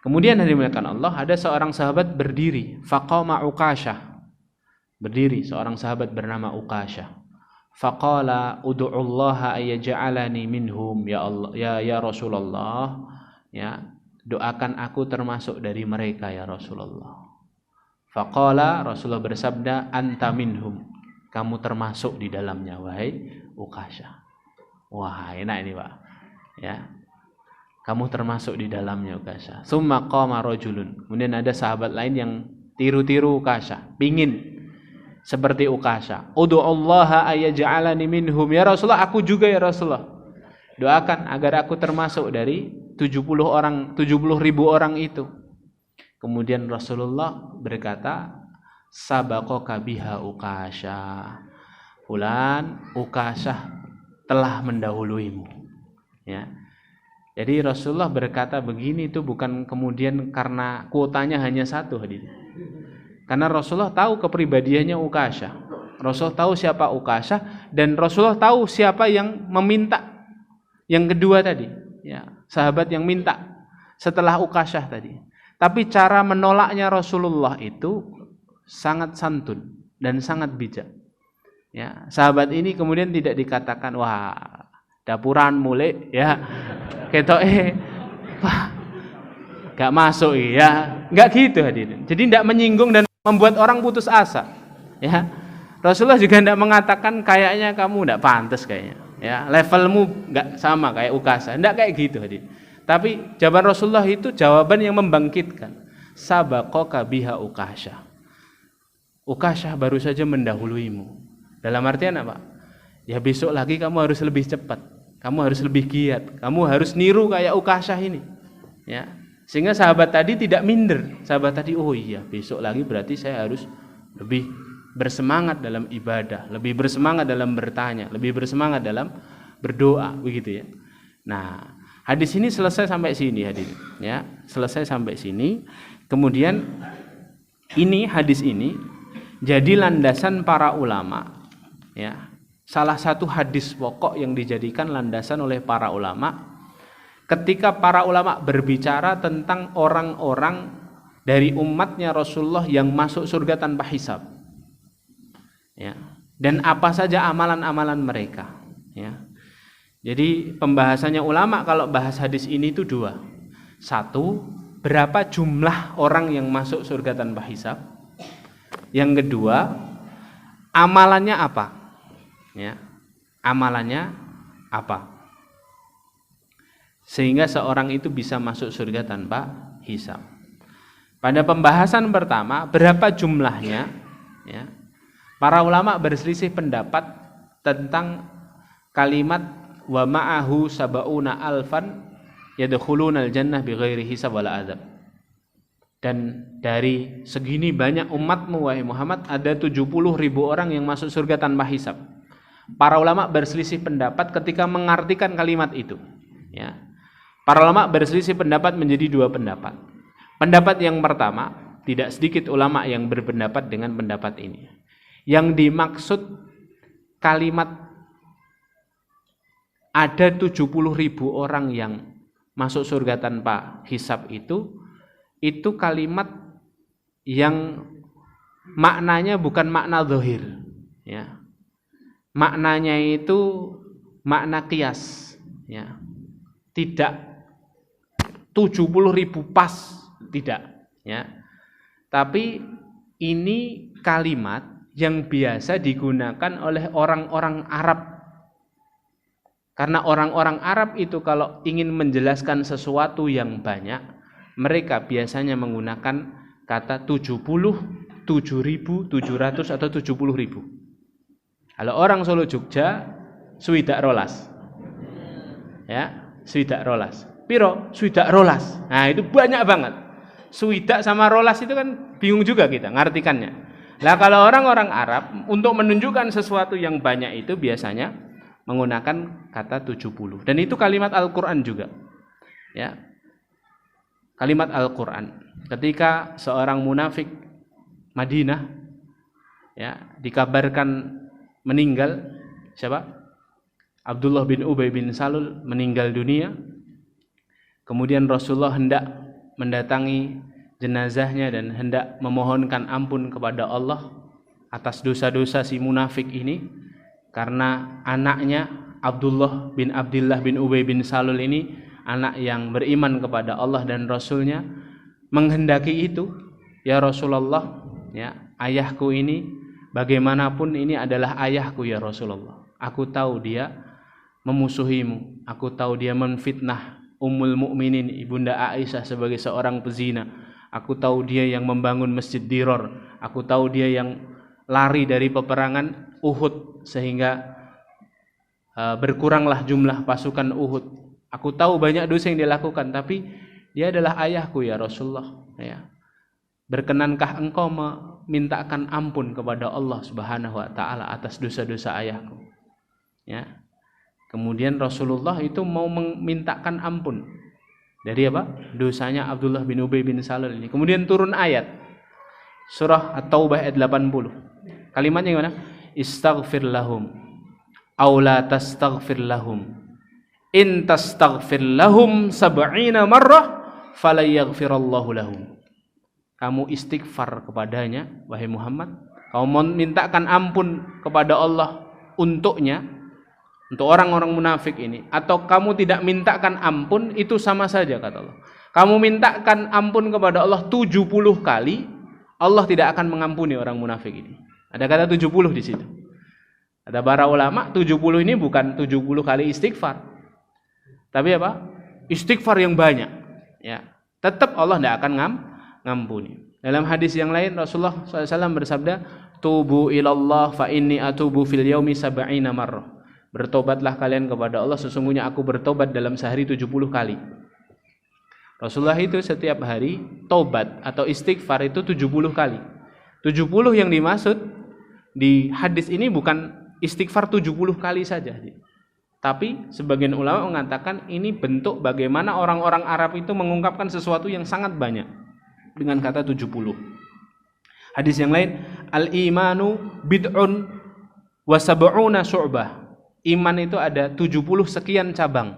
Kemudian yang dimuliakan Allah, ada seorang sahabat berdiri, faqama Uqasyah. Berdiri seorang sahabat bernama Uqasyah. Faqala ud'ullaha ayyaj'alani minhum ya Allah, ya Rasulullah, ya, doakan aku termasuk dari mereka ya Rasulullah. Faqala, Rasulullah bersabda, anta minhum, kamu termasuk di dalamnya wahai Uqasyah. Wah, enak ini, Pak. Ya. Kamu termasuk di dalamnya Uqasyah. Summa qama rajulun. Kemudian ada sahabat lain yang tiru-tiru Uqasyah, pingin seperti Uqasyah. Ud'ullaha ayyaj'alani minhum ya Rasulullah, aku juga ya Rasulullah. Doakan agar aku termasuk dari 70 ribu orang itu. Kemudian Rasulullah berkata, sabaqaka biha Uqasyah. Fulan, Uqasyah telah mendahuluimu. Ya. Jadi Rasulullah berkata begini itu bukan kemudian karena kuotanya hanya 1 hadirin. Karena Rasulullah tahu kepribadiannya Uqasyah. Rasulullah tahu siapa Uqasyah dan Rasulullah tahu siapa yang meminta. Yang kedua tadi, ya, sahabat yang minta setelah Uqasyah tadi. Tapi cara menolaknya Rasulullah itu sangat santun dan sangat bijak. Ya, sahabat ini kemudian tidak dikatakan wah, dapuran mulai ya. Ketok gak masuk ya, gak gitu hadirin. Jadi tidak menyinggung dan membuat orang putus asa. Ya, Rasulullah juga tidak mengatakan kayaknya kamu tidak pantas kayaknya. Ya, levelmu gak sama kayak Uqasyah, tidak kayak gitu hadirin. Tapi jawaban Rasulullah itu jawaban yang membangkitkan. Sabaqaka biha Uqasyah. Uqasyah baru saja mendahuluimu. Dalam artian apa? Ya besok lagi kamu harus lebih cepat. Kamu harus lebih giat, kamu harus niru kayak Uqasyah ini. Ya. Sehingga sahabat tadi tidak minder. Sahabat tadi, oh iya, besok lagi berarti saya harus lebih bersemangat dalam ibadah, lebih bersemangat dalam bertanya, lebih bersemangat dalam berdoa, begitu ya. Nah, hadis ini selesai sampai sini hadirin, ya. Selesai sampai sini. Kemudian hadis ini jadi landasan para ulama, ya. Salah satu hadis pokok yang dijadikan landasan oleh para ulama ketika para ulama berbicara tentang orang-orang dari umatnya Rasulullah yang masuk surga tanpa hisab, ya, dan apa saja amalan-amalan mereka, ya. Jadi pembahasannya ulama kalau bahas hadis ini itu 2. 1, berapa jumlah orang yang masuk surga tanpa hisab. Yang kedua, amalannya apa? Ya, amalannya apa sehingga seorang itu bisa masuk surga tanpa hisab. Pada pembahasan pertama, berapa jumlahnya, ya, para ulama berselisih pendapat tentang kalimat wa ma'ahu sab'una alfan yadkhulunal jannah bighairi hisab wala adzab. Dan dari segini banyak umatmu wahai Muhammad ada 70 ribu orang yang masuk surga tanpa hisab. Para ulama berselisih pendapat ketika mengartikan kalimat itu. Ya. Para ulama berselisih pendapat menjadi 2 pendapat. Pendapat yang pertama, tidak sedikit ulama yang berpendapat dengan pendapat ini. Yang dimaksud kalimat ada 70 ribu orang yang masuk surga tanpa hisab itu kalimat yang maknanya bukan makna zahir, ya. Maknanya itu makna qiyas, ya. Tidak 70 ribu pas, tidak, ya. Tapi ini kalimat yang biasa digunakan oleh orang-orang Arab. Karena orang-orang Arab itu kalau ingin menjelaskan sesuatu yang banyak, mereka biasanya menggunakan kata 70 7.700 atau 70.000. Kalau orang Solo Jogja swidak rolas. Ya, swidak rolas. Piro? Swidak rolas. Nah, itu banyak banget. Swidak sama rolas itu kan bingung juga kita ngartikannya. Lah kalau orang-orang Arab untuk menunjukkan sesuatu yang banyak itu biasanya menggunakan kata 70. Dan itu kalimat Al-Qur'an juga. Ya. Kalimat Al-Qur'an. Ketika seorang munafik Madinah ya, dikabarkan meninggal, siapa? Abdullah bin Ubay bin Salul meninggal dunia. Kemudian Rasulullah hendak mendatangi jenazahnya dan hendak memohonkan ampun kepada Allah atas dosa-dosa si munafik ini, karena anaknya Abdullah bin Ubay bin Salul ini anak yang beriman kepada Allah dan Rasulnya, menghendaki itu, ya Rasulullah, ya, ayahku ini bagaimanapun ini adalah ayahku ya Rasulullah. Aku tahu dia memusuhimu, aku tahu dia menfitnah Ummul Mukminin Ibunda Aisyah sebagai seorang pezina. Aku tahu dia yang membangun Masjid Diror. Aku tahu dia yang lari dari peperangan Uhud sehingga berkuranglah jumlah pasukan Uhud. Aku tahu banyak dosa yang dia lakukan, tapi dia adalah ayahku ya Rasulullah. Ya. Berkenankah engkau memintakan ampun kepada Allah Subhanahu wa taala atas dosa-dosa ayahku? Ya. Kemudian Rasulullah itu mau memintakan ampun dari apa? Dosanya Abdullah bin Ubay bin Salul ini. Kemudian turun ayat surah At-Taubah ayat 80. Kalimatnya gimana? Istaghfir lahum aw la tastaghfir lahum in tastaghfir lahum 70 marrah falayaghfirallahu lahum. Kamu istighfar kepadanya wahai Muhammad, kamu memintakan ampun kepada Allah untuknya, untuk orang-orang munafik ini, atau kamu tidak mintakan ampun, itu sama saja kata Allah. Kamu mintakan ampun kepada Allah 70 kali, Allah tidak akan mengampuni orang munafik ini. Ada kata 70 di situ. Ada para ulama 70 ini bukan 70 kali istighfar, tapi apa? Istighfar yang banyak. Ya, tetap Allah tidak akan ngampuni. Dalam hadis yang lain Rasulullah SAW bersabda, "Tubu ilallah fa inni atubu fil yaumi 70 marrah." Bertobatlah kalian kepada Allah, sesungguhnya aku bertobat dalam sehari 70 kali. Rasulullah itu setiap hari tobat atau istighfar itu 70 kali. 70 yang dimaksud di hadis ini bukan istighfar 70 kali saja. Tapi sebagian ulama mengatakan ini bentuk bagaimana orang-orang Arab itu mengungkapkan sesuatu yang sangat banyak dengan kata 70. Hadis yang lain, al-imanu bid'un wa sab'una syu'bah. Iman itu ada 70 sekian cabang.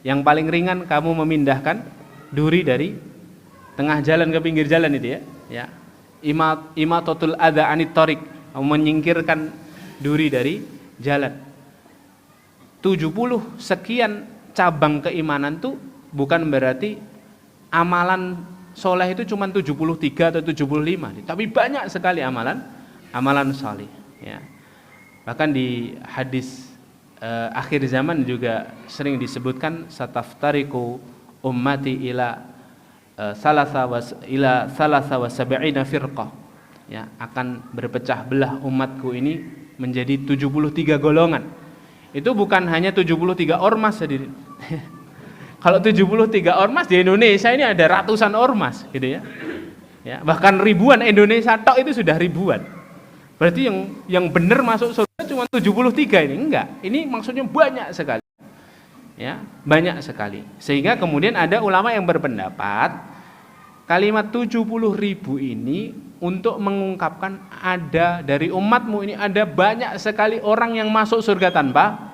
Yang paling ringan kamu memindahkan duri dari tengah jalan ke pinggir jalan itu ya. Imatatul adza anit thariq, kamu menyingkirkan duri dari jalan. 70 sekian cabang keimanan tuh bukan berarti amalan soleh itu cuma 73 atau 75, tapi banyak sekali amalan saleh ya. Bahkan di hadis akhir zaman juga sering disebutkan sataftariku ummati ila salasa wa sab'ina firqah, ya, akan berpecah belah umatku ini menjadi 73 golongan. Itu bukan hanya 73 ormas hadirin. Kalau 73 ormas di Indonesia ini ada ratusan ormas gitu ya. Ya, bahkan ribuan. Indonesia tok itu sudah ribuan. Berarti yang benar masuk surga cuma 73 ini, enggak. Ini maksudnya banyak sekali. Ya, banyak sekali. Sehingga kemudian ada ulama yang berpendapat kalimat 70.000 ini untuk mengungkapkan ada dari umatmu ini ada banyak sekali orang yang masuk surga tanpa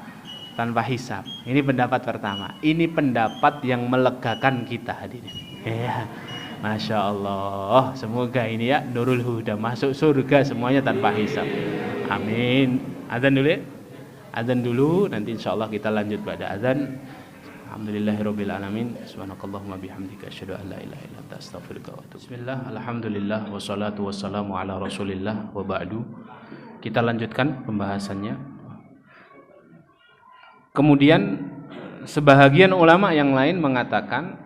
hisab. Ini pendapat pertama. Ini pendapat yang melegakan kita hadirin. Ya. Masya Allah, semoga ini ya Nurul Huda masuk surga semuanya tanpa hisab. Amin. Azan dulu ya? Azan dulu, nanti insya Allah kita lanjut pada azan. Alhamdulillahirabbil alamin. Subhanakallahumma bihamdika asyhadu an la ilaha illa anta astaghfiruka wa atubu. Bismillah, alhamdulillah wassalatu wassalamu ala Rasulillah wa ba'du. Kita lanjutkan pembahasannya. Kemudian sebahagian ulama yang lain mengatakan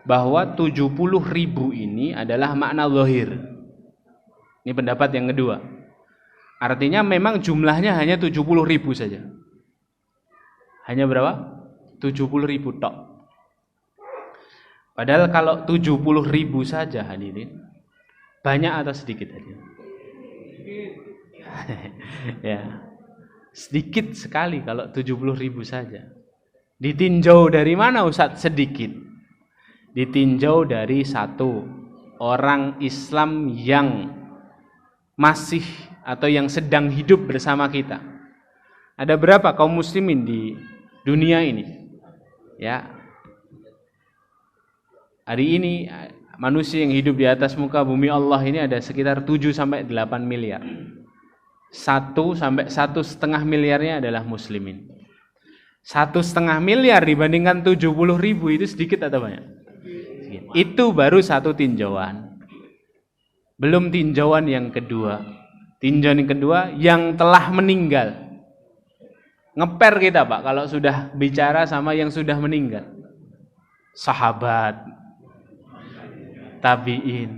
bahwa 70.000 ini adalah makna zahir. Ini pendapat yang kedua. Artinya memang jumlahnya hanya 70.000 saja. Hanya berapa? 70.000 tok. Padahal kalau 70.000 saja hadirin, banyak atau sedikit hadirin? Ya, sedikit sekali kalau 70.000 saja. Ditinjau dari mana Ustaz? Sedikit. Ditinjau dari satu orang Islam yang masih atau yang sedang hidup bersama kita. Ada berapa kaum muslimin di dunia ini? Ya. Hari ini manusia yang hidup di atas muka bumi Allah ini ada sekitar 7 sampai 8 miliar. 1 sampai 1,5 miliarnya adalah muslimin. 1,5 miliar dibandingkan 70.000 itu sedikit atau banyak? Sedikit. Itu baru satu tinjauan. Belum tinjauan yang kedua. Tinjauan yang kedua yang telah meninggal. Ngeper kita Pak kalau sudah bicara sama yang sudah meninggal. Sahabat, tabi'in.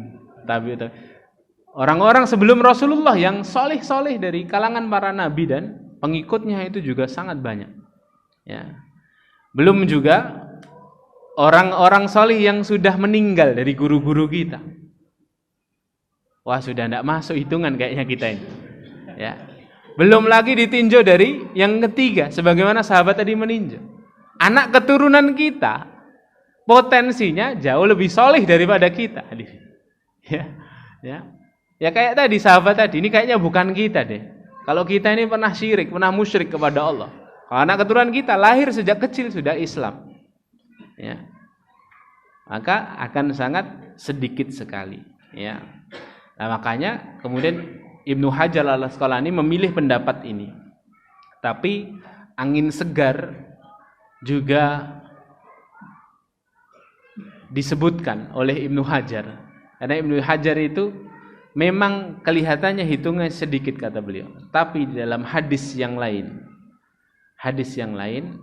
Orang-orang sebelum Rasulullah yang soleh-soleh dari kalangan para nabi dan pengikutnya itu juga sangat banyak. Ya. Belum juga orang-orang soleh yang sudah meninggal dari guru-guru kita. Wah, sudah tidak masuk hitungan kayaknya kita ini. Ya. Belum lagi ditinjau dari yang ketiga, sebagaimana sahabat tadi meninjau. Anak keturunan kita potensinya jauh lebih soleh daripada kita. Ya kayak tadi sahabat tadi, ini kayaknya bukan kita deh. Kalau kita ini pernah syirik, pernah musyrik kepada Allah. Kalau anak keturunan kita lahir sejak kecil sudah Islam. Ya. Maka akan sangat sedikit sekali. Ya. Nah, makanya kemudian Ibnu Hajar al-Asqalani memilih pendapat ini. Tapi angin segar juga disebutkan oleh Ibnu Hajar. Karena Ibnu Hajar itu memang kelihatannya hitungnya sedikit kata beliau. Tapi di dalam hadis yang lain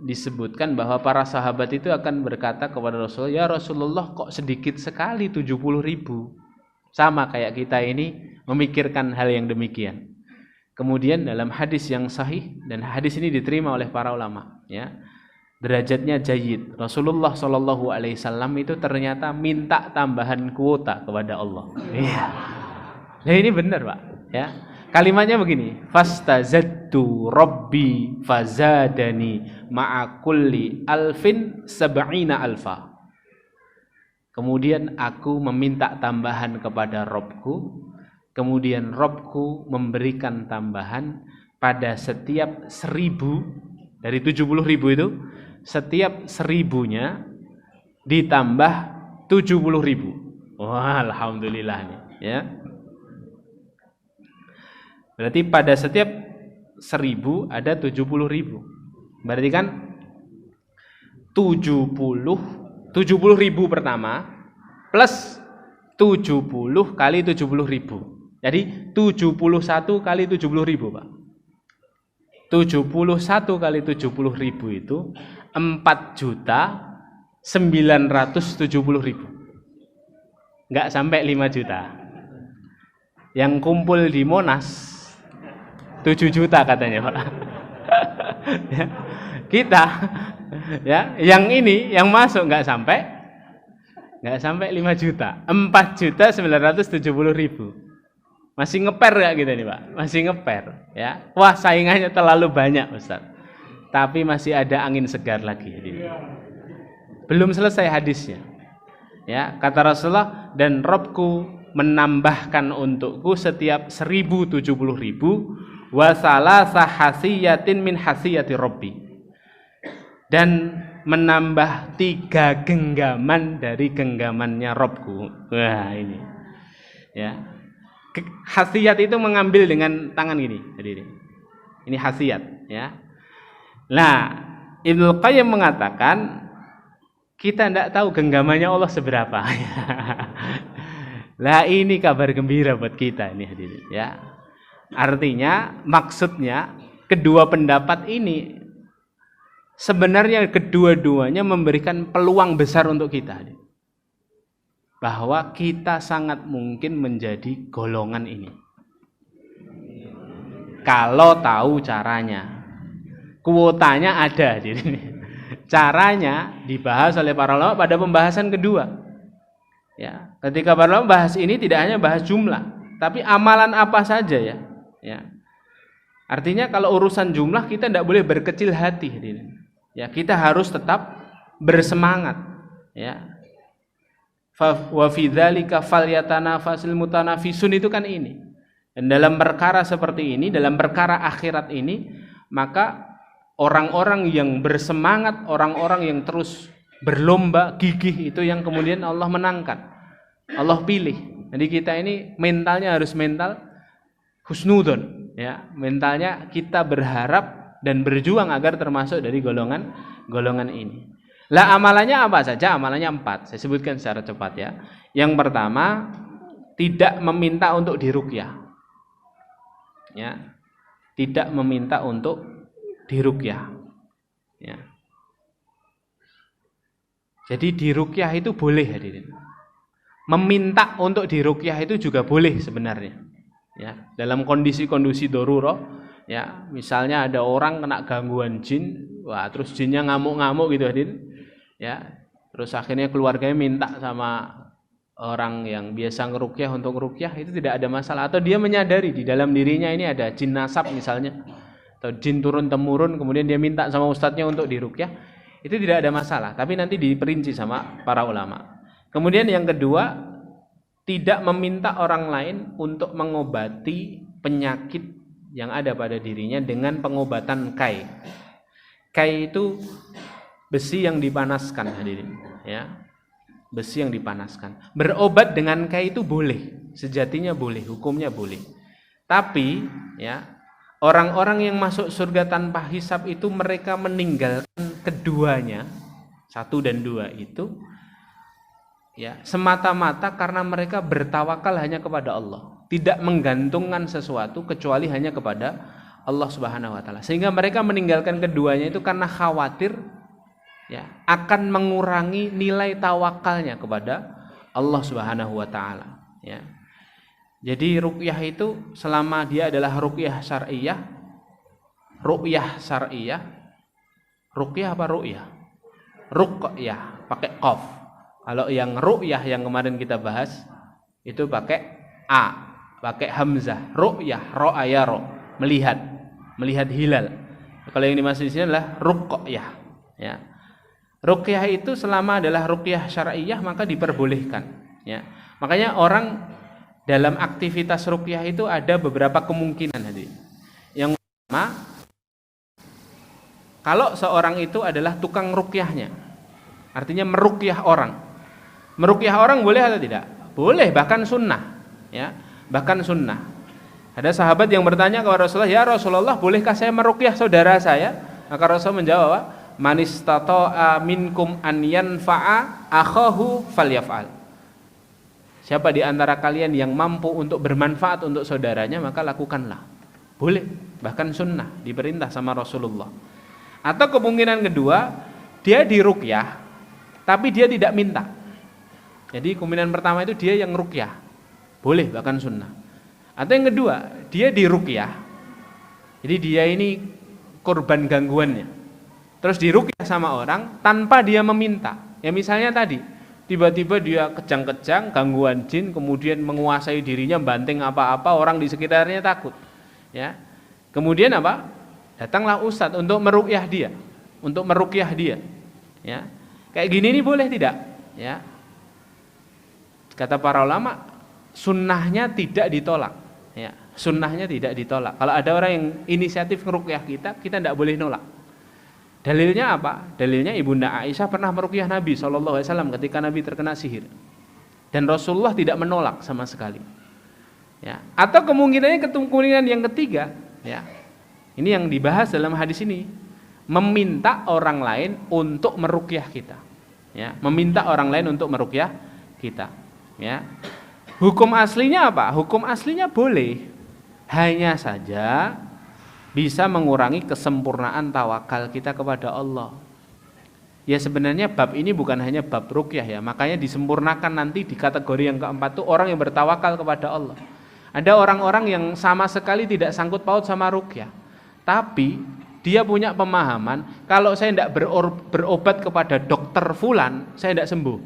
disebutkan bahwa para sahabat itu akan berkata kepada Rasulullah, "Ya Rasulullah, kok sedikit sekali 70.000?" Sama kayak kita ini memikirkan hal yang demikian. Kemudian dalam hadis yang sahih, dan hadis ini diterima oleh para ulama, ya, derajatnya jayyid. Rasulullah SAW itu ternyata minta tambahan kuota kepada Allah. Iya. Nah ini benar Pak. Ya. Kalimatnya begini, fastazadtu rabbi fazadani ma'a kulli alfin sab'ina alfa. Kemudian aku meminta tambahan kepada Robku, kemudian Robku memberikan tambahan pada setiap 1.000 dari 70.000 itu, setiap 1.000-nya ditambah 70.000. Wah, alhamdulillah nih, ya. Berarti pada setiap 1.000 ada 70.000. Berarti kan 70.000 pertama plus 70 kali 70.000. Jadi 71 kali 70.000, Pak. 71 kali 70.000 itu 4.970.000. Enggak sampai 5 juta. Yang kumpul di Monas 7 juta katanya, Pak. Ya. Kita ya, yang ini yang masuk enggak sampai 5 juta. 4.970.000. Masih ngeper enggak gitu nih, Pak? Masih ngeper, ya. Wah, saingannya terlalu banyak, Ustaz. Tapi masih ada angin segar lagi. Belum selesai hadisnya. Ya, kata Rasulullah, dan Robku menambahkan untukku setiap 1.070.000 wa salasa hasiyatin min hasiyati Robbi, dan menambah 3 genggaman dari genggamannya Robku. Wah, ini ya, hasiyat itu mengambil dengan tangan gini. Jadi ini hasiyat, ya. Nah, Ibnu Qayyim mengatakan kita tidak tahu genggamannya Allah seberapa. Lah ini kabar gembira buat kita ini, hadirin, ya. Artinya maksudnya kedua pendapat ini sebenarnya kedua-duanya memberikan peluang besar untuk kita, bahwa kita sangat mungkin menjadi golongan ini. kalau tahu caranya. Kuotanya ada di sini. Caranya dibahas oleh para ulama pada pembahasan kedua. Ya, ketika para ulama bahas ini tidak hanya bahas jumlah, tapi amalan apa saja ya. Ya. Artinya kalau urusan jumlah kita tidak boleh berkecil hati. Ya, kita harus tetap bersemangat. Ya. Wa fi dzalika falyatanafasil mutanafisun, itu kan ini. Dan dalam perkara seperti ini, dalam perkara akhirat ini, maka orang-orang yang bersemangat, orang-orang yang terus berlomba gigih, itu yang kemudian Allah menangkan, Allah pilih. Jadi kita ini mentalnya harus mental husnudon, ya, mentalnya kita berharap dan berjuang agar termasuk dari golongan ini. Lah amalannya apa saja? Amalannya 4. Saya sebutkan secara cepat ya. Yang pertama, tidak meminta untuk diruqyah. Ya. Tidak meminta untuk diruqyah. Ya. Jadi diruqyah itu boleh, hadirin. Meminta untuk diruqyah itu juga boleh sebenarnya. Ya, dalam kondisi-kondisi darurah, ya, misalnya ada orang kena gangguan jin, wah, terus jinnya ngamuk-ngamuk gitu, hadirin. Ya, terus akhirnya keluarganya minta sama orang yang biasa ngeruqyah untuk ngeruqyah, itu tidak ada masalah. Atau dia menyadari di dalam dirinya ini ada jin nasab misalnya, atau jin turun temurun, kemudian dia minta sama ustadznya untuk diruqyah, itu tidak ada masalah. Tapi nanti diperinci sama para ulama. Kemudian yang kedua, tidak meminta orang lain untuk mengobati penyakit yang ada pada dirinya dengan pengobatan kai. Kai itu besi yang dipanaskan, hadirin, ya. Besi yang dipanaskan. Berobat dengan kai itu boleh, sejatinya boleh, hukumnya boleh. Tapi, ya, orang-orang yang masuk surga tanpa hisab itu mereka meninggalkan keduanya, 1 dan 2 itu, ya, semata-mata karena mereka bertawakal hanya kepada Allah, tidak menggantungkan sesuatu kecuali hanya kepada Allah Subhanahu wa taala. Sehingga mereka meninggalkan keduanya itu karena khawatir, ya, akan mengurangi nilai tawakalnya kepada Allah Subhanahu wa taala, ya. Jadi ruqyah itu selama dia adalah ruqyah syar'iyyah, ruqyah apa ruqyah? Ruqyah pakai qaf. Kalau yang ru'yah yang kemarin kita bahas itu pakai a, pakai hamzah. Ru'yah, ra'a yara, melihat hilal. Kalau yang dimaksud di sini adalah ruqyah, ya. Ruqyah itu selama adalah ruqyah syar'iyyah maka diperbolehkan, ya. Makanya orang dalam aktivitas ruqyah itu ada beberapa kemungkinan, hadirin. Yang pertama, kalau seorang itu adalah tukang ruqyahnya, artinya meruqyah orang. Meruqyah orang boleh atau tidak? Boleh, bahkan sunnah, ya, bahkan sunnah. Ada sahabat yang bertanya kepada Rasulullah, "Ya Rasulullah, bolehkah saya meruqyah saudara saya?" Maka Rasul menjawab, "Man istata'a minkum an yanfa'a akhahu falyaf'al." Siapa di antara kalian yang mampu untuk bermanfaat untuk saudaranya, maka lakukanlah. Boleh, bahkan sunnah, diperintah sama Rasulullah. Atau kemungkinan kedua, dia diruqyah tapi dia tidak minta. Jadi kemungkinan pertama itu dia yang ruqyah, boleh bahkan sunnah. Atau yang kedua, dia diruqyah, jadi dia ini korban gangguannya, terus diruqyah sama orang tanpa dia meminta. Ya misalnya tadi, tiba-tiba dia kejang-kejang, gangguan jin, kemudian menguasai dirinya, banting apa-apa, orang di sekitarnya takut. Ya, kemudian apa? Datanglah ustadz untuk meruqyah dia, Ya, kayak gini ini boleh tidak? Ya. Kata para ulama, sunnahnya tidak ditolak, ya, sunnahnya tidak ditolak. Kalau ada orang yang inisiatif ngeruqyah kita tidak boleh nolak. Dalilnya apa? Dalilnya Ibunda Aisyah pernah meruqyah Nabi SAW ketika Nabi terkena sihir, dan Rasulullah tidak menolak sama sekali. Ya. Atau kemungkinan yang ketiga, ya, ini yang dibahas dalam hadis ini, meminta orang lain untuk meruqyah kita, ya, meminta orang lain untuk meruqyah kita. Ya. Hukum aslinya apa? Hukum aslinya boleh, hanya saja bisa mengurangi kesempurnaan tawakal kita kepada Allah. Ya sebenarnya bab ini bukan hanya bab ruqyah, ya, makanya disempurnakan nanti di kategori yang keempat tuh orang yang bertawakal kepada Allah. Ada orang-orang yang sama sekali tidak sangkut paut sama ruqyah, tapi dia punya pemahaman kalau saya tidak berobat kepada dokter fulan, saya tidak sembuh.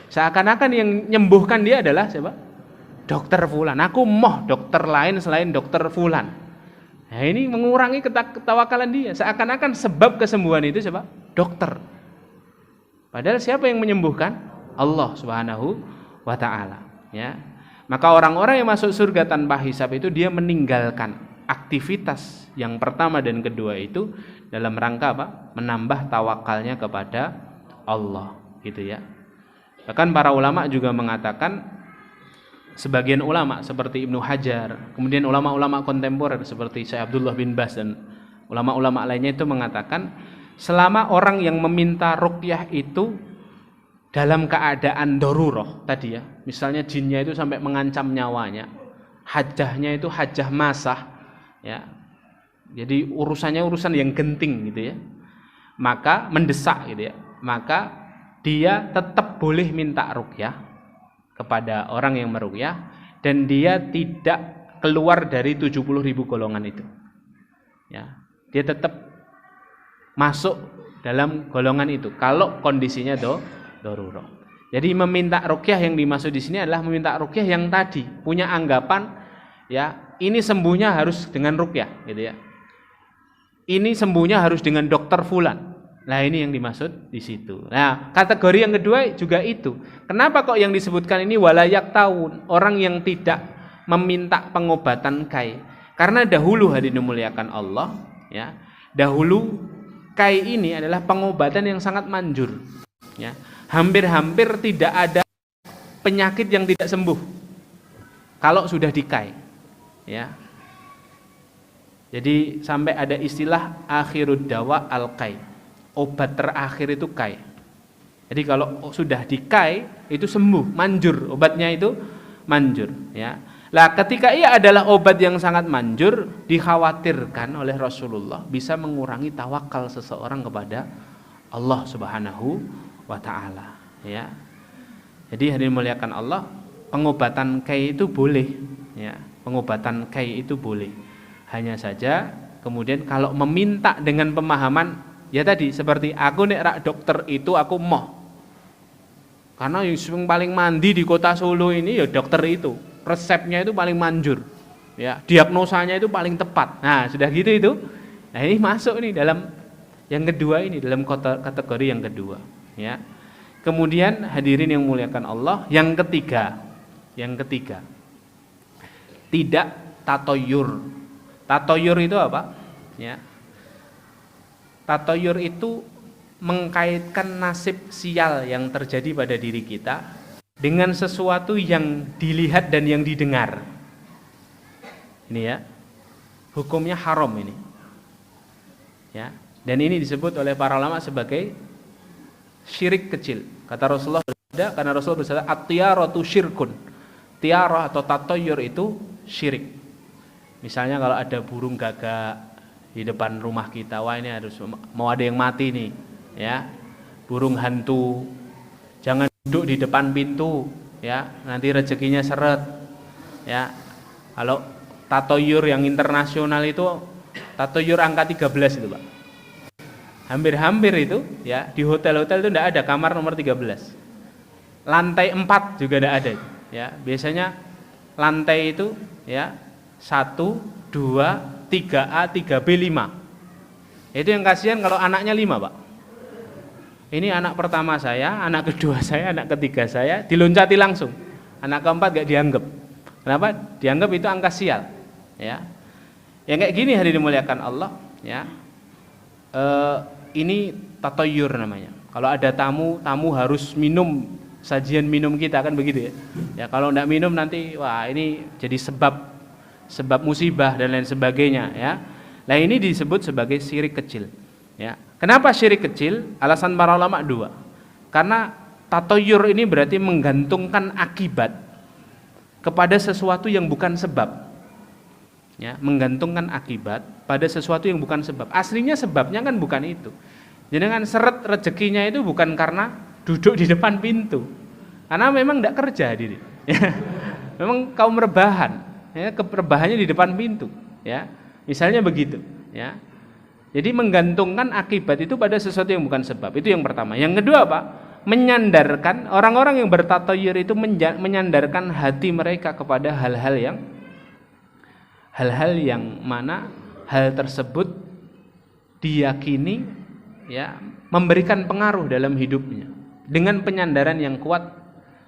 Seakan-akan yang menyembuhkan dia adalah siapa? Dokter fulan. Aku moh dokter lain selain dokter fulan. Nah, ini mengurangi ketawakalan dia. Seakan-akan sebab kesembuhan itu siapa? Dokter. Padahal siapa yang menyembuhkan? Allah Subhanahu wa taala, ya. Maka orang-orang yang masuk surga tanpa hisab itu dia meninggalkan aktivitas yang pertama dan kedua itu dalam rangka apa? Menambah tawakalnya kepada Allah, gitu ya. Bahkan para ulama juga mengatakan, sebagian ulama seperti Ibnu Hajar, kemudian ulama-ulama kontemporer seperti Syekh Abdullah bin Baz dan ulama-ulama lainnya itu mengatakan, selama orang yang meminta ruqyah itu dalam keadaan darurah tadi ya, misalnya jinnya itu sampai mengancam nyawanya, hajahnya itu hajah masah, ya, jadi urusannya urusan yang genting gitu ya, maka mendesak gitu ya, maka dia tetap boleh minta ruqyah kepada orang yang meruqyah dan dia tidak keluar dari 70.000 golongan itu, ya, dia tetap masuk dalam golongan itu kalau kondisinya darurah. Jadi meminta ruqyah yang dimaksud di sini adalah meminta ruqyah yang tadi punya anggapan, ya, ini sembuhnya harus dengan ruqyah gitu ya. Ini sembuhnya harus dengan dokter fulan. Nah, ini yang dimaksud di situ. Nah, kategori yang kedua juga itu. Kenapa kok yang disebutkan ini walayak tahun, orang yang tidak meminta pengobatan kai? Karena dahulu hadirin dimuliakan Allah, ya. Dahulu kai ini adalah pengobatan yang sangat manjur, ya. Hampir-hampir tidak ada penyakit yang tidak sembuh kalau sudah dikai, ya. Jadi sampai ada istilah akhirud dawa al-kai, obat terakhir itu kai. Jadi kalau sudah dikai itu sembuh, manjur, obatnya itu manjur, ya. Lah ketika ia adalah obat yang sangat manjur, dikhawatirkan oleh Rasulullah bisa mengurangi tawakal seseorang kepada Allah Subhanahu wa ta'ala, ya. Jadi hadirin muliakan Allah, pengobatan kai itu boleh, ya. Pengobatan kai itu boleh. Hanya saja kemudian kalau meminta dengan pemahaman, ya tadi seperti aku nek rak dokter itu aku moh. Karena yang paling mandi di kota Solo ini ya dokter itu. Resepnya itu paling manjur. Ya, diagnosanya itu paling tepat. Nah, sudah gitu itu. Nah, ini masuk nih dalam yang kedua ini, dalam kategori yang kedua, ya. Kemudian hadirin yang muliakan Allah, yang ketiga. Tidak tatoyur. Tatoyur itu apa? Ya. Tatoyur itu mengkaitkan nasib sial yang terjadi pada diri kita dengan sesuatu yang dilihat dan yang didengar. Ini ya. Hukumnya haram ini. Ya. Dan ini disebut oleh para ulama sebagai syirik kecil. Kata Rasulullah bersabda, karena Rasulullah bersabda at-tiyaratu syirkun. Tiarah atau tatoyur itu syirik. Misalnya kalau ada burung gagak di depan rumah kita, wah ini harus mau ada yang mati nih, ya. Burung hantu, jangan duduk di depan pintu, ya, nanti rezekinya seret, ya. Kalau tatoyur yang internasional itu tatoyur angka 13 itu, Pak. Hampir-hampir itu, ya, di hotel-hotel itu tidak ada kamar nomor 13. Lantai 4 juga tidak ada, ya. Biasanya lantai itu, ya, 1, 2, 3A, 3B, 5. Itu yang kasihan kalau anaknya 5, Pak. Ini anak pertama saya, anak kedua saya, anak ketiga saya, diloncati langsung. Anak keempat gak dianggap. Kenapa? Dianggap itu angka sial, ya. Yang kayak gini hadirin dimuliakan Allah, ya. Ini tatoyur namanya. Kalau ada tamu harus minum sajian minum kita, kan begitu ya. Ya, kalau enggak minum nanti wah ini jadi sebab musibah dan lain sebagainya, ya. Nah, ini disebut sebagai syirik kecil, ya. Kenapa syirik kecil? Alasan para ulama dua. Karena tatoyur ini berarti menggantungkan akibat kepada sesuatu yang bukan sebab, ya, menggantungkan akibat pada sesuatu yang bukan sebab. Aslinya sebabnya kan bukan itu. Jangan seret rezekinya itu bukan karena duduk di depan pintu, karena memang tidak kerja diri. Memang kaum rebahan, ya, rebahannya di depan pintu, ya. Misalnya begitu, ya. Jadi menggantungkan akibat itu pada sesuatu yang bukan sebab. Itu yang pertama. Yang kedua, Pak, menyandarkan orang-orang yang bertatayur itu menyandarkan hati mereka kepada hal-hal yang mana hal tersebut diyakini, ya, memberikan pengaruh dalam hidupnya dengan penyandaran yang kuat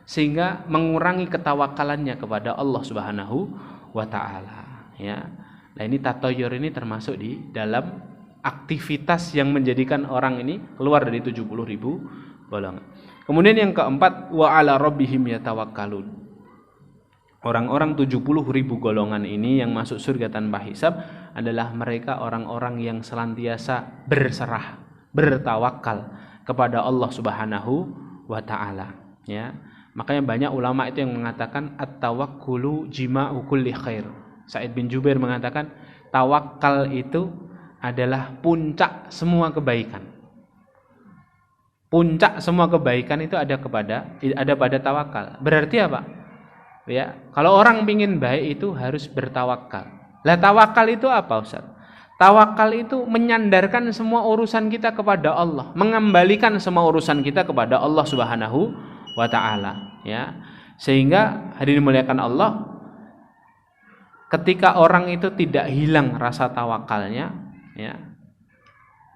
sehingga mengurangi ketawakalannya kepada Allah Subhanahu wa taala, ya. Nah, ini tatayur ini termasuk di dalam aktivitas yang menjadikan orang ini keluar dari 70.000 golongan. Kemudian yang keempat, wa ala rabbihim yatawakkalun. Orang-orang 70.000 golongan ini yang masuk surga tanpa hisab adalah mereka orang-orang yang senantiasa berserah, bertawakal kepada Allah Subhanahu wa taala, ya. Makanya banyak ulama itu yang mengatakan at-tawakkulu jima'u kulli khair. Sa'id bin Jubair mengatakan tawakal itu adalah puncak semua kebaikan. Puncak semua kebaikan itu ada pada tawakal. Berarti apa? Ya, kalau orang ingin baik itu harus bertawakal. Lah tawakal itu apa, Ustaz? Tawakal itu menyandarkan semua urusan kita kepada Allah, mengembalikan semua urusan kita kepada Allah Subhanahu wa ta'ala, ya. Sehingga hadirin dimuliakan Allah, ketika orang itu tidak hilang rasa tawakalnya, ya,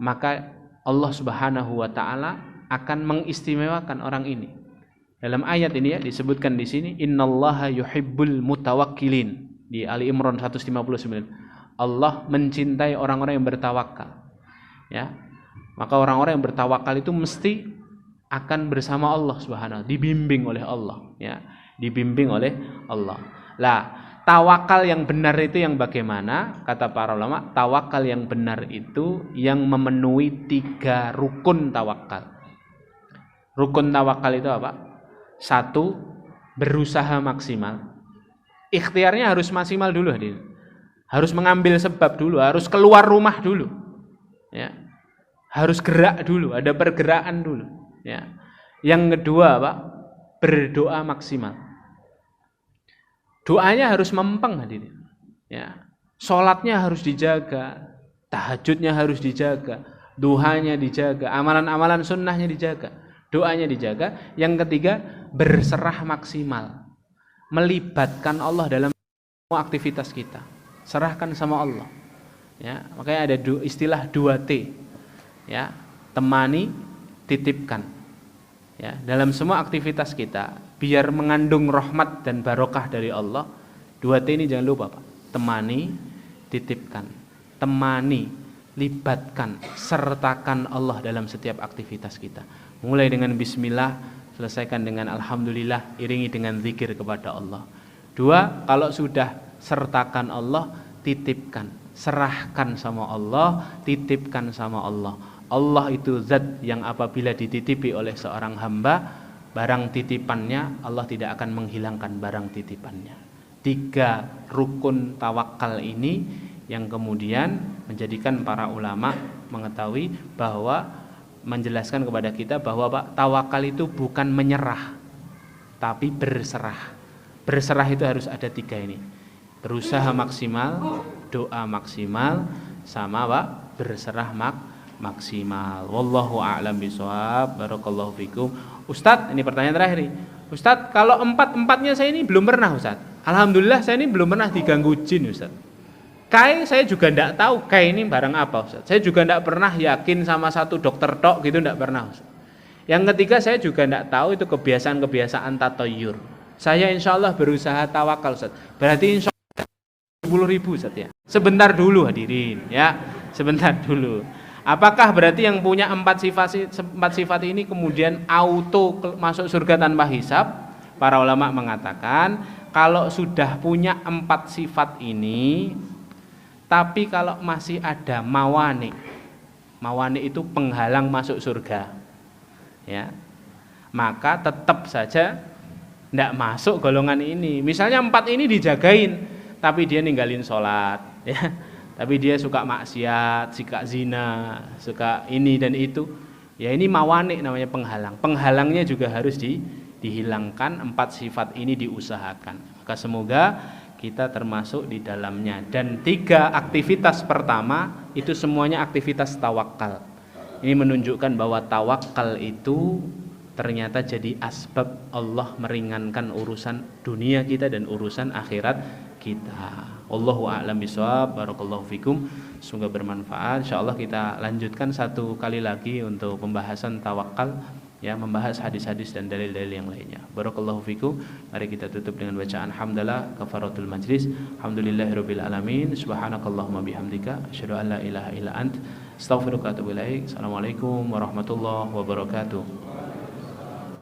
maka Allah Subhanahu wa ta'ala akan mengistimewakan orang ini. Dalam ayat ini, ya, disebutkan di sini innallaha yuhibbul mutawakkilin di Ali Imran 159. Allah mencintai orang-orang yang bertawakal, ya. Maka orang-orang yang bertawakal itu mesti akan bersama Allah Subhanahu, dibimbing oleh Allah, ya, dibimbing oleh Allah. Lah, tawakal yang benar itu yang bagaimana? Kata para ulama, tawakal yang benar itu yang memenuhi 3 rukun tawakal. Rukun tawakal itu apa? 1, berusaha maksimal. Ikhtiarnya harus maksimal dulu, hadirin. Harus mengambil sebab dulu, harus keluar rumah dulu, ya. Harus gerak dulu, ada pergerakan dulu, ya. Yang kedua, Pak, berdoa maksimal. Doanya harus mempeng, hadirin, ya. Salatnya harus dijaga, tahajudnya harus dijaga, duhanya dijaga, amalan-amalan sunnahnya dijaga, doanya dijaga. Yang ketiga, berserah maksimal, melibatkan Allah dalam semua aktivitas kita, serahkan sama Allah, ya. Makanya ada istilah 2T, ya, temani, titipkan, ya, dalam semua aktivitas kita biar mengandung rahmat dan barokah dari Allah. 2T ini jangan lupa, Pak. Temani, titipkan. Temani, libatkan, sertakan Allah dalam setiap aktivitas kita. Mulai dengan bismillah, selesaikan dengan alhamdulillah, iringi dengan zikir kepada Allah. 2, kalau sudah sertakan Allah, titipkan, serahkan sama Allah, titipkan sama Allah. Allah itu zat yang apabila dititipi oleh seorang hamba, barang titipannya Allah tidak akan menghilangkan barang titipannya. 3 rukun tawakal ini yang kemudian menjadikan para ulama mengetahui bahwa, menjelaskan kepada kita bahwa, Pak, tawakal itu bukan menyerah, tapi berserah. Berserah itu harus ada 3 ini. Berusaha maksimal, doa maksimal, sama, Pak, berserah maksimal. Wallahu a'lam bishawab. Barakallahu fikum. Ustadz, ini pertanyaan terakhir nih. Ustadz, kalau 4-4-nya saya ini belum pernah, Ustadz. Alhamdulillah saya ini belum pernah diganggu jin, Ustadz. Kai saya juga enggak tahu kai ini barang apa, Ustadz. Saya juga enggak pernah yakin sama satu dokter tok gitu, enggak pernah, Ustadz. Yang ketiga, saya juga enggak tahu itu kebiasaan-kebiasaan tatayur. Saya insya Allah berusaha tawakal, Ustadz. Berarti insya Allah 10.000, Ustadz, ya. Sebentar dulu, hadirin, ya. Sebentar dulu. Apakah berarti yang punya 4 sifat ini kemudian auto masuk surga tanpa hisab? Para ulama mengatakan kalau sudah punya 4 sifat ini, tapi kalau masih ada mawani itu penghalang masuk surga, ya, maka tetap saja tidak masuk golongan ini. Misalnya 4 ini dijagain, tapi dia ninggalin sholat, ya. Tapi dia suka maksiat, suka zina, suka ini dan itu. Ya ini mawani namanya penghalang. Penghalangnya juga harus dihilangkan, 4 sifat ini diusahakan. Maka semoga kita termasuk di dalamnya. Dan 3 aktivitas pertama itu semuanya aktivitas tawakal. Ini menunjukkan bahwa tawakal itu ternyata jadi asbab Allah meringankan urusan dunia kita dan urusan akhirat kita. Allahu a'lam bishawab. Barakallahu fikum. Semoga bermanfaat. Insyaallah kita lanjutkan satu kali lagi untuk pembahasan tawakal, ya, membahas hadis-hadis dan dalil-dalil yang lainnya. Barakallahu fikum. Mari kita tutup dengan bacaan hamdalah kafaratul majlis. Alhamdulillahirabbil alamin. Subhanakallahumma bihamdika asyhadu an la ilaha illa ant astaghfiruka wa atubu ilaik. Assalamualaikum warahmatullahi wabarakatuh.